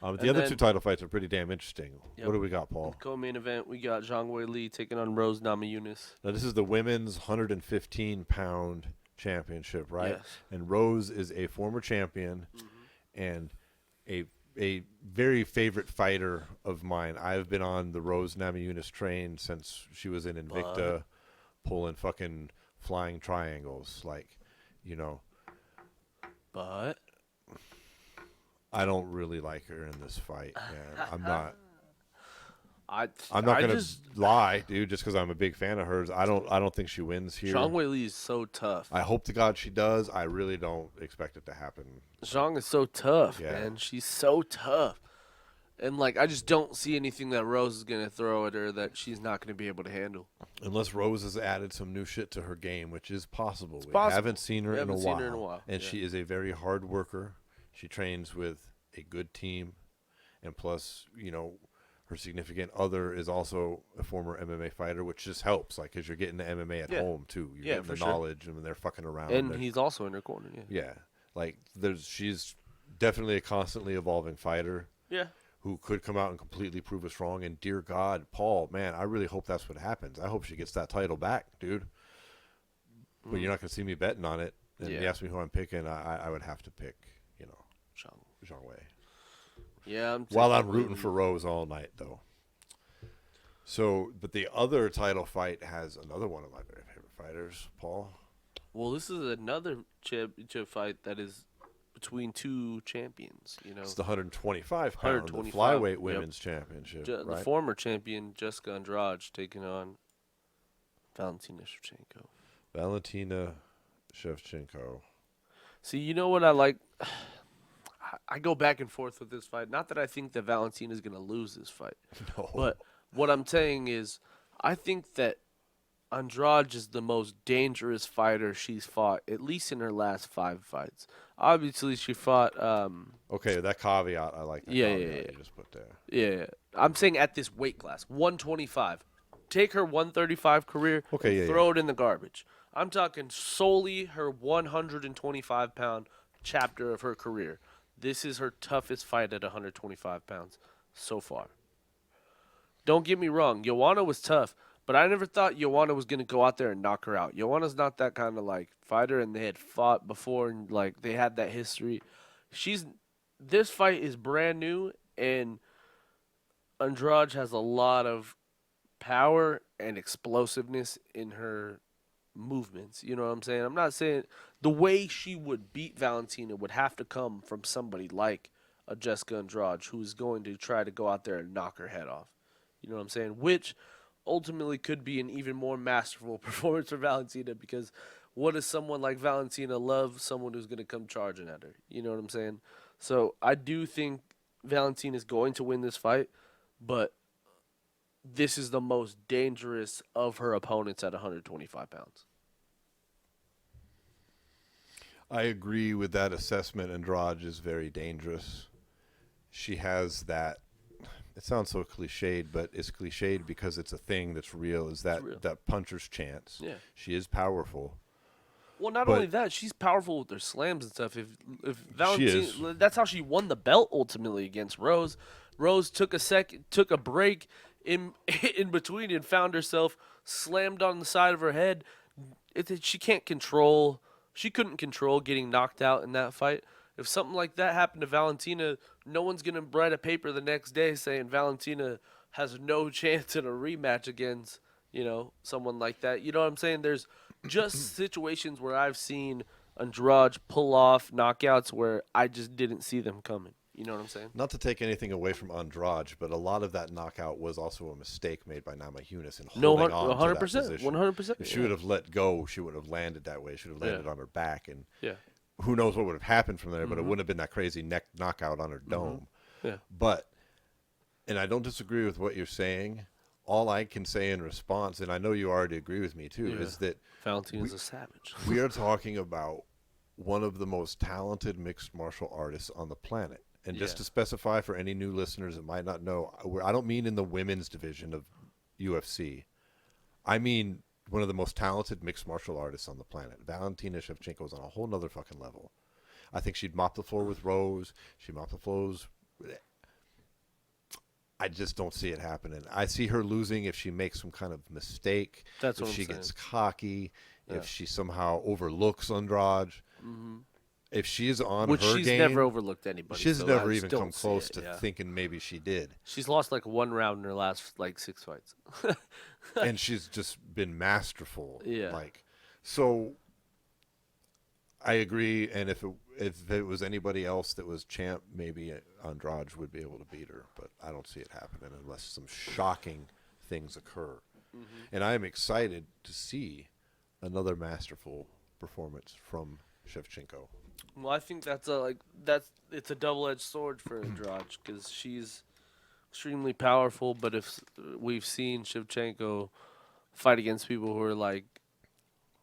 The other 2 title fights are pretty damn interesting. Yep. What do we got, Paul? Co-main event, we got Zhongwei Li taking on Rose Namajunas. Now, this is the women's 115-pound championship, right? Yes. And Rose is a former champion and a very favorite fighter of mine. I've been on the Rose Namajunas train since she was in Invicta, pulling fucking flying triangles. Like, But I don't really like her in this fight, man. I'm not. I'm not gonna lie, dude. Just because I'm a big fan of hers, I don't think she wins here. Zhongwei Li is so tough. I hope to God she does. I really don't expect it to happen. Zhang is so tough, man. She's so tough, and I just don't see anything that Rose is gonna throw at her that she's not gonna be able to handle. Unless Rose has added some new shit to her game, which is possible. It's we possible. haven't seen her in a while, and yeah. she is a very hard worker. She trains with a good team, and plus, her significant other is also a former MMA fighter, which just helps, because you're getting the MMA at home too. You're getting the knowledge, and they're fucking around. And he's also in her corner. Yeah, she's definitely a constantly evolving fighter. Yeah. Who could come out and completely prove us wrong. And dear God, Paul, man, I really hope that's what happens. I hope she gets that title back, dude. But you're not going to see me betting on it. And you ask me who I'm picking, I would have to pick, Zhongwei. Yeah. While I'm rooting for Rose all night, though. So, but the other title fight has another one of my very favorite fighters, Paul. Well, this is another championship fight that is between 2 champions, It's the 125-pound the flyweight women's championship, right? The former champion, Jessica Andrade, taking on Valentina Shevchenko. Valentina Shevchenko. See, you know what I like? I go back and forth with this fight. Not that I think that Valentina is going to lose this fight. No. But what I'm saying is I think that Andrade is the most dangerous fighter she's fought, at least in her last 5 fights. Obviously, she fought. Okay, that caveat, I like that caveat you just put there. Yeah. I'm saying at this weight class, 125. Take her 135 career and throw it in the garbage. I'm talking solely her 125-pound chapter of her career. This is her toughest fight at 125 pounds so far. Don't get me wrong, Joanna was tough, but I never thought Joanna was going to go out there and knock her out. Joanna's not that kind of like fighter, and they had fought before, and like they had that history. This fight is brand new, and Andrade has a lot of power and explosiveness in her movements. You know what I'm saying? I'm not saying the way she would beat Valentina would have to come from somebody like a Jessica Andrade, who's going to try to go out there and knock her head off. You know what I'm saying? Which ultimately could be an even more masterful performance for Valentina, because what does someone like Valentina love? Someone who's going to come charging at her. You know what I'm saying? So I do think Valentina is going to win this fight, but this is the most dangerous of her opponents at 125 pounds. I agree with that assessment. Andrade is very dangerous. She has that, it sounds so cliched, but it's cliched because it's a thing that's real, is that puncher's chance. Yeah. She is powerful. Well, not only that, she's powerful with her slams and stuff. If Valentina, that's how she won the belt ultimately against Rose. Rose took a break in between and found herself slammed on the side of her head. She couldn't control getting knocked out in that fight. If something like that happened to Valentina, no one's going to write a paper the next day saying Valentina has no chance in a rematch against, someone like that. You know what I'm saying? There's just situations where I've seen Andrade pull off knockouts where I just didn't see them coming. You know what I'm saying? Not to take anything away from Andrade, but a lot of that knockout was also a mistake made by Namajunas in holding on 100%, to that position. 100%. If she would have let go, she would have landed that way. She would have landed on her back, and yeah. Who knows what would have happened from there, but it wouldn't have been that crazy neck knockout on her dome. Yeah. But, and I don't disagree with what you're saying. All I can say in response, and I know you already agree with me too, is that Valentina's a savage. We are talking about one of the most talented mixed martial artists on the planet. And just to specify for any new listeners that might not know, I don't mean in the women's division of UFC. I mean one of the most talented mixed martial artists on the planet. Valentina Shevchenko is on a whole nother fucking level. I think she'd mop the floor with Rose. She'd mop the floors. I just don't see it happening. I see her losing if she makes some kind of mistake. That's if what she I'm saying. gets cocky, if she somehow overlooks Andrade. Mm-hmm. If she's on Which her she's game, never overlooked anybody. She's so never I even come close to thinking maybe she did. She's lost like one round in her last 6 fights. And she's just been masterful. Yeah. So I agree. And if it was anybody else that was champ, maybe Andrade would be able to beat her. But I don't see it happening unless some shocking things occur. Mm-hmm. And I am excited to see another masterful performance from Shevchenko. Well, I think it's a double-edged sword for Andrade because she's extremely powerful. But if we've seen Shevchenko fight against people who are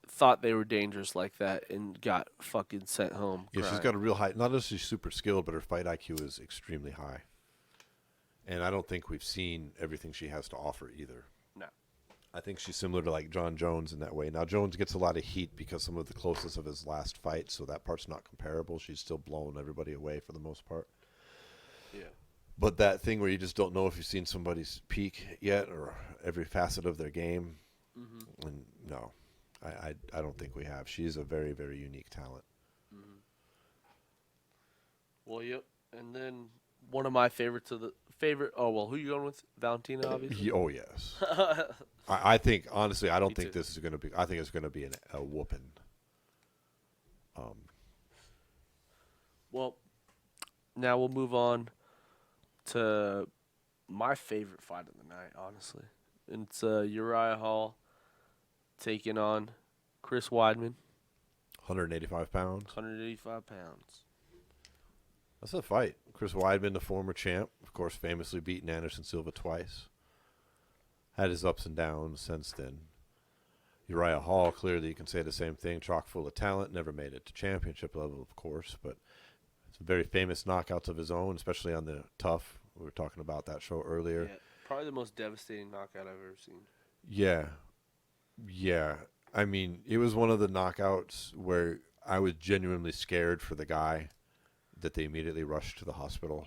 thought they were dangerous like that and got fucking sent home. Yeah, she's got a real high. Not only is she super skilled, but her fight IQ is extremely high. And I don't think we've seen everything she has to offer either. No. I think she's similar to John Jones in that way. Now, Jones gets a lot of heat because some of the closest of his last fight, so that part's not comparable. She's still blowing everybody away for the most part. Yeah. But that thing where you just don't know if you've seen somebody's peak yet or every facet of their game, and no, I don't think we have. She's a very, very unique talent. Mm-hmm. Well, yep. And then one of my favorites of the favorite. Oh well, who you going with? Valentina, obviously. Oh yes. I think honestly, I don't think too. this is going to be. I think it's going to be a whooping. Well, now we'll move on to my favorite fight of the night. Honestly, and it's Uriah Hall taking on Chris Weidman. 185 pounds. 185 pounds. That's a fight. Chris Weidman, the former champ, of course, famously beaten Anderson Silva twice. Had his ups and downs since then. Uriah Hall, clearly you can say the same thing. Chock full of talent, never made it to championship level, of course, but some very famous knockouts of his own, especially on the TUF. We were talking about that show earlier. Yeah, probably the most devastating knockout I've ever seen. Yeah. Yeah. I mean, it was one of the knockouts where I was genuinely scared for the guy that they immediately rushed to the hospital.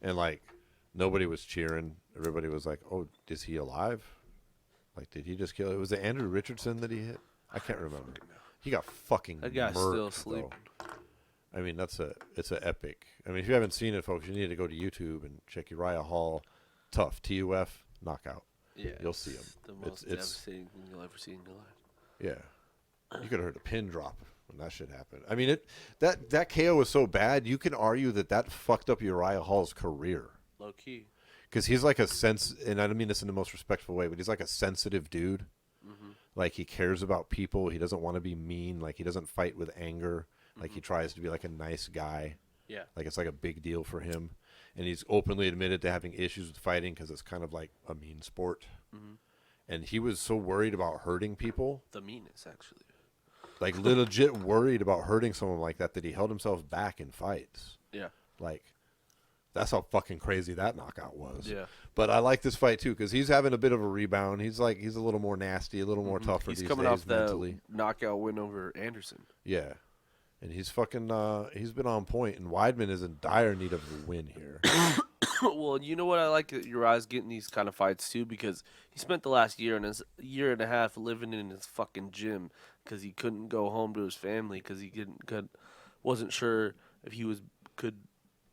And, like, nobody was cheering. Everybody was like, oh, is he alive? Like, did he just kill it? Was it Andrew Richardson that he hit? I can't remember. He got fucking That guy's murked, still sleeping. though. I mean, it's an epic. I mean, if you haven't seen it, folks, you need to go to YouTube and check Uriah Hall, TUF, TUF, knockout. Yeah, You'll see him. The most devastating thing you'll ever see in your life. Yeah. You could have heard a pin drop when that shit happened. I mean, that KO was so bad, you can argue that fucked up Uriah Hall's career. Low key. Because he's like and I don't mean this in the most respectful way, but he's like a sensitive dude. Mm-hmm. Like, he cares about people. He doesn't want to be mean. Like, he doesn't fight with anger. Like, he tries to be like a nice guy. Yeah. Like, it's like a big deal for him. And he's openly admitted to having issues with fighting because it's kind of like a mean sport. Mm-hmm. And he was so worried about hurting people. The meanest, actually. Like, legit worried about hurting someone like that he held himself back in fights. Yeah. Like, that's how fucking crazy that knockout was. Yeah. But I like this fight, too, because he's having a bit of a rebound. He's a little more nasty, a little more tougher these days mentally. He's coming off the knockout win over Anderson. Yeah. And he's fucking, he's been on point, and Weidman is in dire need of a win here. Well, you know what I like that Uriah's getting these kind of fights, too, because he spent the last year and a half living in his fucking gym because he couldn't go home to his family because he wasn't sure if he could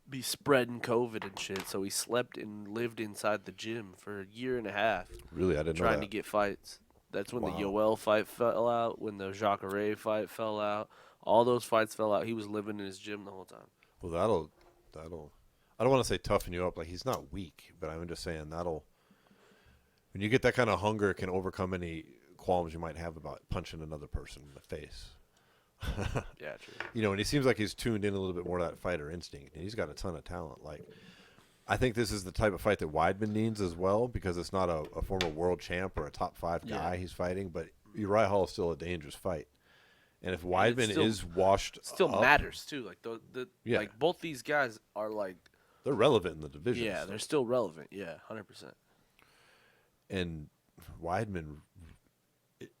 be spreading COVID and shit. So he slept and lived inside the gym for a year and a half. Really? I didn't know that. Trying to get fights. That's when the Yoel fight fell out, when the Jacare fight fell out. All those fights fell out. He was living in his gym the whole time. Well, that'll. I don't want to say toughen you up. Like, he's not weak, but I'm just saying when you get that kind of hunger, it can overcome any qualms you might have about punching another person in the face. Yeah, true. You know, and he seems like he's tuned in a little bit more to that fighter instinct, and he's got a ton of talent. Like, I think this is the type of fight that Weidman needs as well, because it's not a former world champ or a top 5 guy he's fighting, but Uriah Hall is still a dangerous fight. And if Weidman is washed still up, matters too. Like like both these guys are like they're relevant in the division. Yeah, they're still relevant. Yeah, 100%. And Weidman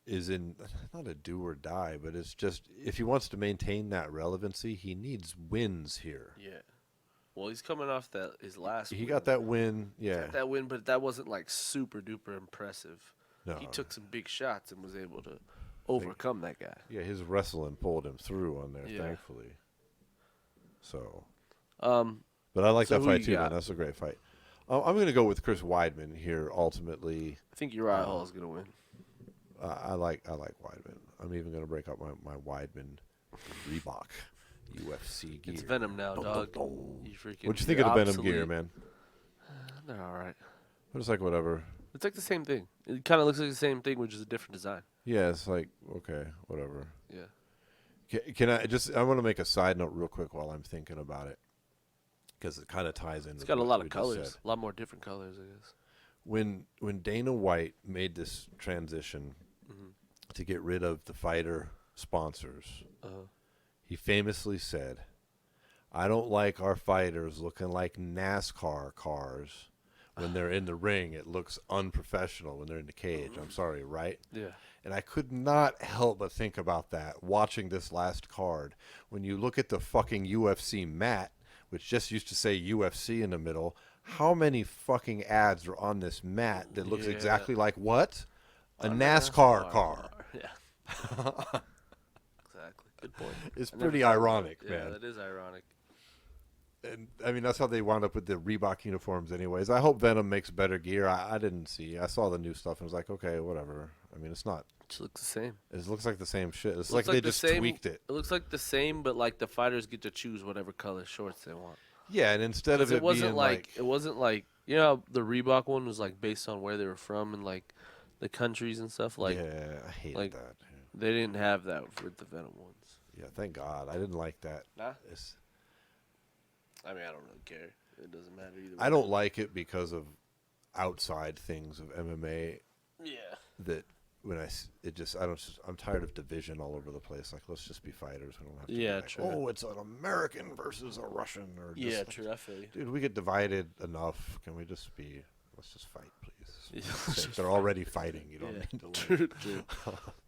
is in not a do or die, but it's just if he wants to maintain that relevancy, he needs wins here. Yeah. Well, he's coming off his last. He got that win. Yeah, he got that win, but that wasn't like super duper impressive. No. He took some big shots and was able to overcome that guy. Yeah, his wrestling pulled him through on there, thankfully. So, but I like that fight too, man. That's a great fight. I'm going to go with Chris Weidman here. Ultimately, I think Uriah Hall is going to win. I like Weidman. I'm even going to break up my Weidman Reebok UFC gear. It's Venom now, dog. What'd you think of the Venom gear, man? They're all right. I'm just like whatever. It's like the same thing. It kind of looks like the same thing, which is a different design. Yeah, it's like, okay, whatever. Yeah. Can I want to make a side note real quick while I'm thinking about it, because it kind of ties in. It's got a lot of colors, a lot more different colors, I guess. When Dana White made this transition to get rid of the fighter sponsors, he famously said, "I don't like our fighters looking like NASCAR cars. When they're in the ring, it looks unprofessional when they're in the cage." I'm sorry, right? Yeah. And I could not help but think about that watching this last card. When you look at the fucking UFC mat, which just used to say UFC in the middle, how many fucking ads are on this mat that looks exactly like what? A NASCAR car. Yeah. Exactly. Good point. It's pretty ironic, man. Yeah, that is ironic. And I mean, that's how they wound up with the Reebok uniforms anyways. I hope Venom makes better gear. I didn't see. I saw the new stuff and was like, okay, whatever. I mean, it's not. It just looks the same. It looks like the same shit. It's like they just tweaked it. It looks like the same, but like the fighters get to choose whatever color shorts they want. Yeah, and instead of it wasn't being like it wasn't like, you know how the Reebok one was like based on where they were from and like the countries and stuff. Like, yeah, I hated like, that. They didn't have that for the Venom ones. Yeah, thank God. I didn't like that. Nah. I mean, I don't really care. It doesn't matter either. I don't like it because of outside things of MMA. Yeah. That when I'm tired of division all over the place. Like, let's just be fighters. We don't have to be like, true. oh, it's an American versus a Russian, or just Yeah, like, true. I feel you. dude, we get divided enough. Can we just be? Let's just fight, please. Yeah. They're already fighting. You don't need to. True.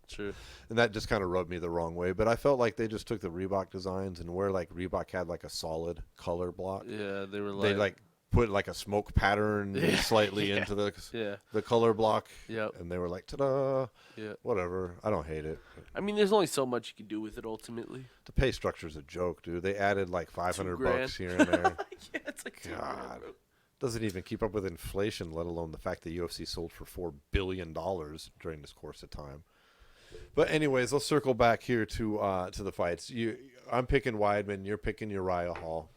True. And that just kind of rubbed me the wrong way. But I felt like they just took the Reebok designs and where like Reebok had like a solid color block. Yeah, they were They like put like a smoke pattern slightly into the color block. Yep. And they were like, ta-da. Yeah. Whatever. I don't hate it. I mean, there's only so much you can do with it ultimately. The pay structure's a joke, dude. They added like $500 here and there. Yeah, it's like God. Doesn't even keep up with inflation, let alone the fact that UFC sold for $4 billion during this course of time. But anyways, let's circle back here to the fights. I'm picking Weidman. You're picking Uriah Hall.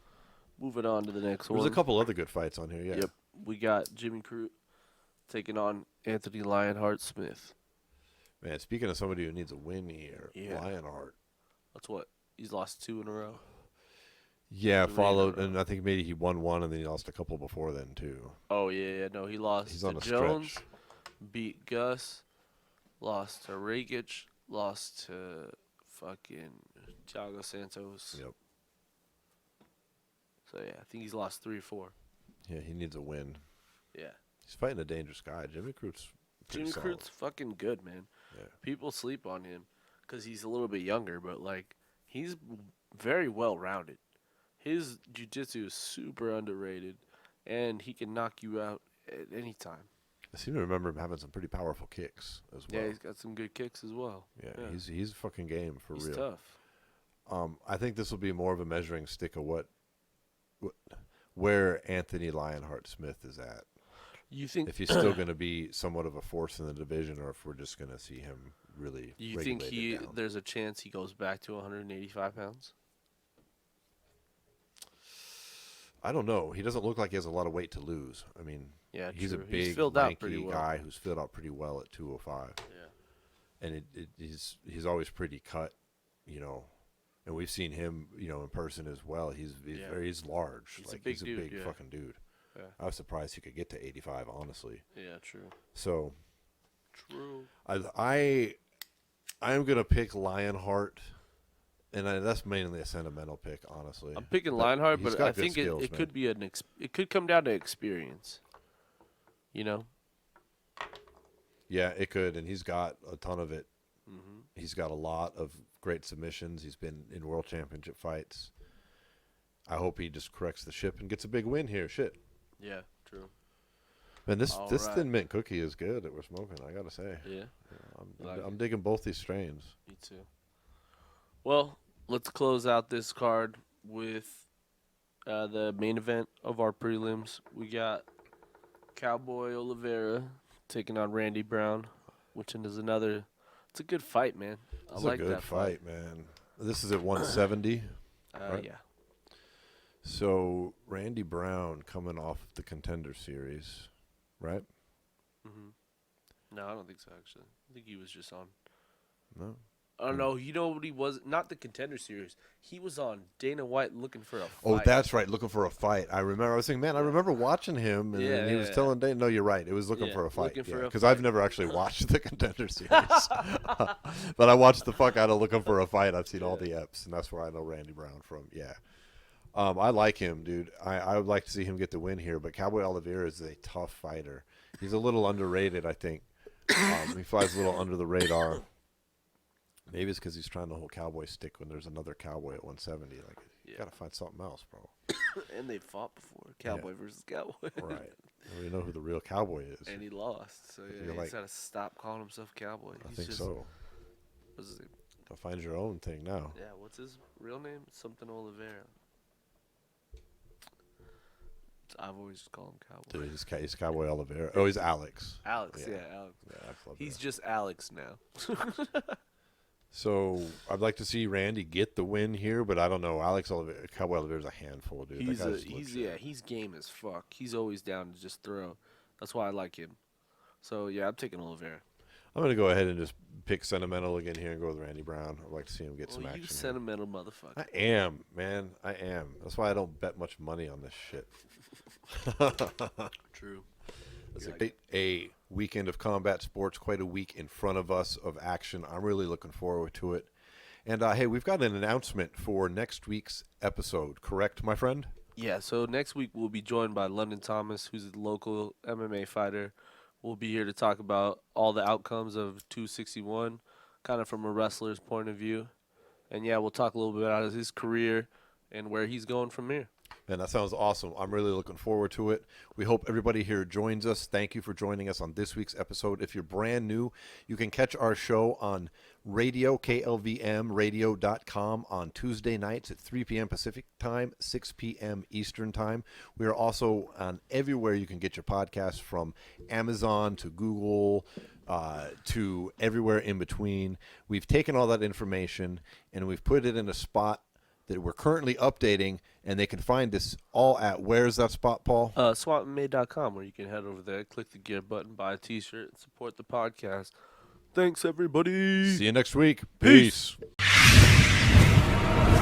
Moving on to the next one. There's a couple other good fights on here, yeah. Yep. We got Jimmy Crute taking on Anthony Lionheart Smith. Man, speaking of somebody who needs a win here, Yeah. Lionheart. That's what? He's lost 2 in a row. Yeah, followed, and I think maybe he won one, and then he lost a couple before then, too. Oh, yeah. No, he lost He's to on a Jones, stretch. beat Gus, lost to Rakic, lost to fucking Thiago Santos. Yep. So, yeah, I think he's lost 3 or 4. Yeah, he needs a win. Yeah. He's fighting a dangerous guy. Jimmy Crute's pretty solid. Crute's fucking good, man. Yeah. People sleep on him because he's a little bit younger, but, like, he's very well-rounded. His jiu-jitsu is super underrated, and he can knock you out at any time. I seem to remember him having some pretty powerful kicks as well. Yeah, he's got some good kicks as well. Yeah, he's a fucking game for he's real. Tough. I think this will be more of a measuring stick of where Anthony Lionheart Smith is at. You think if he's still going to be somewhat of a force in the division, or if we're just going to see him really? You think down. there's a chance he goes back to 185 pounds? I don't know. He doesn't look like he has a lot of weight to lose. I mean, yeah, he's true. a big, filled out pretty lanky well. guy who's filled out pretty well at 205. Yeah, and he's always pretty cut, you know. And we've seen him, you know, in person as well. He's large. He's a big dude, fucking dude. Yeah. I was surprised he could get to 85, honestly. Yeah, true. So, true. I'm gonna pick Lionheart, and that's mainly a sentimental pick, honestly. I'm picking Lionheart, he's but got I good think skills, it man. could be it could come down to experience. You know. Yeah, it could, and he's got a ton of it. Mm-hmm. He's got a lot of great submissions. He's been in world championship fights. I hope he just corrects the ship and gets a big win here. Shit. Yeah, true. Man, this All right. Thin Mint cookie is good that we're smoking, I gotta say. Yeah. I'm digging both these strains. Me too. Well, let's close out this card with the main event of our prelims. We got Cowboy Oliveira taking on Randy Brown, which is another. It's a good fight, man. I like that fight, man. This is at 170. Right? Yeah. So Randy Brown coming off the Contender Series, right? Mm-hmm. No, I don't think so. Actually, I think he was just on. No. I don't know. You know what he was? Not the Contender Series. He was on Dana White looking for a fight. Oh, that's right. Looking for a fight. I remember. I was thinking, man, I remember watching him, and he was telling Dana. No, you're right. It was looking for a fight. Because I've never actually watched the Contender Series, but I watched the fuck out of Looking for a Fight. I've seen all the eps, and that's where I know Randy Brown from. Yeah. I like him, dude. I would like to see him get the win here, but Cowboy Oliveira is a tough fighter. He's a little underrated, I think. He flies a little under the radar. Maybe it's because he's trying to hold Cowboy stick when there's another Cowboy at 170. Like, you got to find something else, bro. And they fought before. Cowboy versus Cowboy. Right. We know who the real Cowboy is. And he lost. So, yeah, he's got to stop calling himself Cowboy. I think so. What's his name? I'll find your own thing now. Yeah, what's his real name? Something Oliveira. I've always just called him Cowboy. Dude, he's Cowboy Oliveira. Oh, he's Alex. Alex, Yeah. Alex. Yeah, He's just Alex now. So I'd like to see Randy get the win here, but I don't know. Cowboy Oliveira's a handful, dude. He's game as fuck. He's always down to just throw. That's why I like him. So yeah, I'm taking Oliveira. I'm going to go ahead and just pick sentimental again here and go with Randy Brown. I'd like to see him get some You action. sentimental motherfucker. I am, man. I am. That's why I don't bet much money on this shit. True. It's a weekend of combat sports, quite a week in front of us of action. I'm really looking forward to it. And, hey, we've got an announcement for next week's episode, correct, my friend? Yeah, so next week we'll be joined by London Thomas, who's a local MMA fighter. We'll be here to talk about all the outcomes of 261, kind of from a wrestler's point of view. And, yeah, we'll talk a little bit about his career and where he's going from here. Man, that sounds awesome. I'm really looking forward to it. We hope everybody here joins us. Thank you for joining us on this week's episode. If you're brand new, you can catch our show on radio, klvmradio.com, on Tuesday nights at 3 p.m. Pacific time, 6 p.m. Eastern time. We are also on everywhere you can get your podcasts, from Amazon to Google to everywhere in between. We've taken all that information and we've put it in a spot that we're currently updating, and they can find this all at, where's that spot, Paul? SWATMA.com, where you can head over there, click the gear button, buy a t-shirt, and support the podcast. Thanks, everybody. See you next week. Peace. Peace.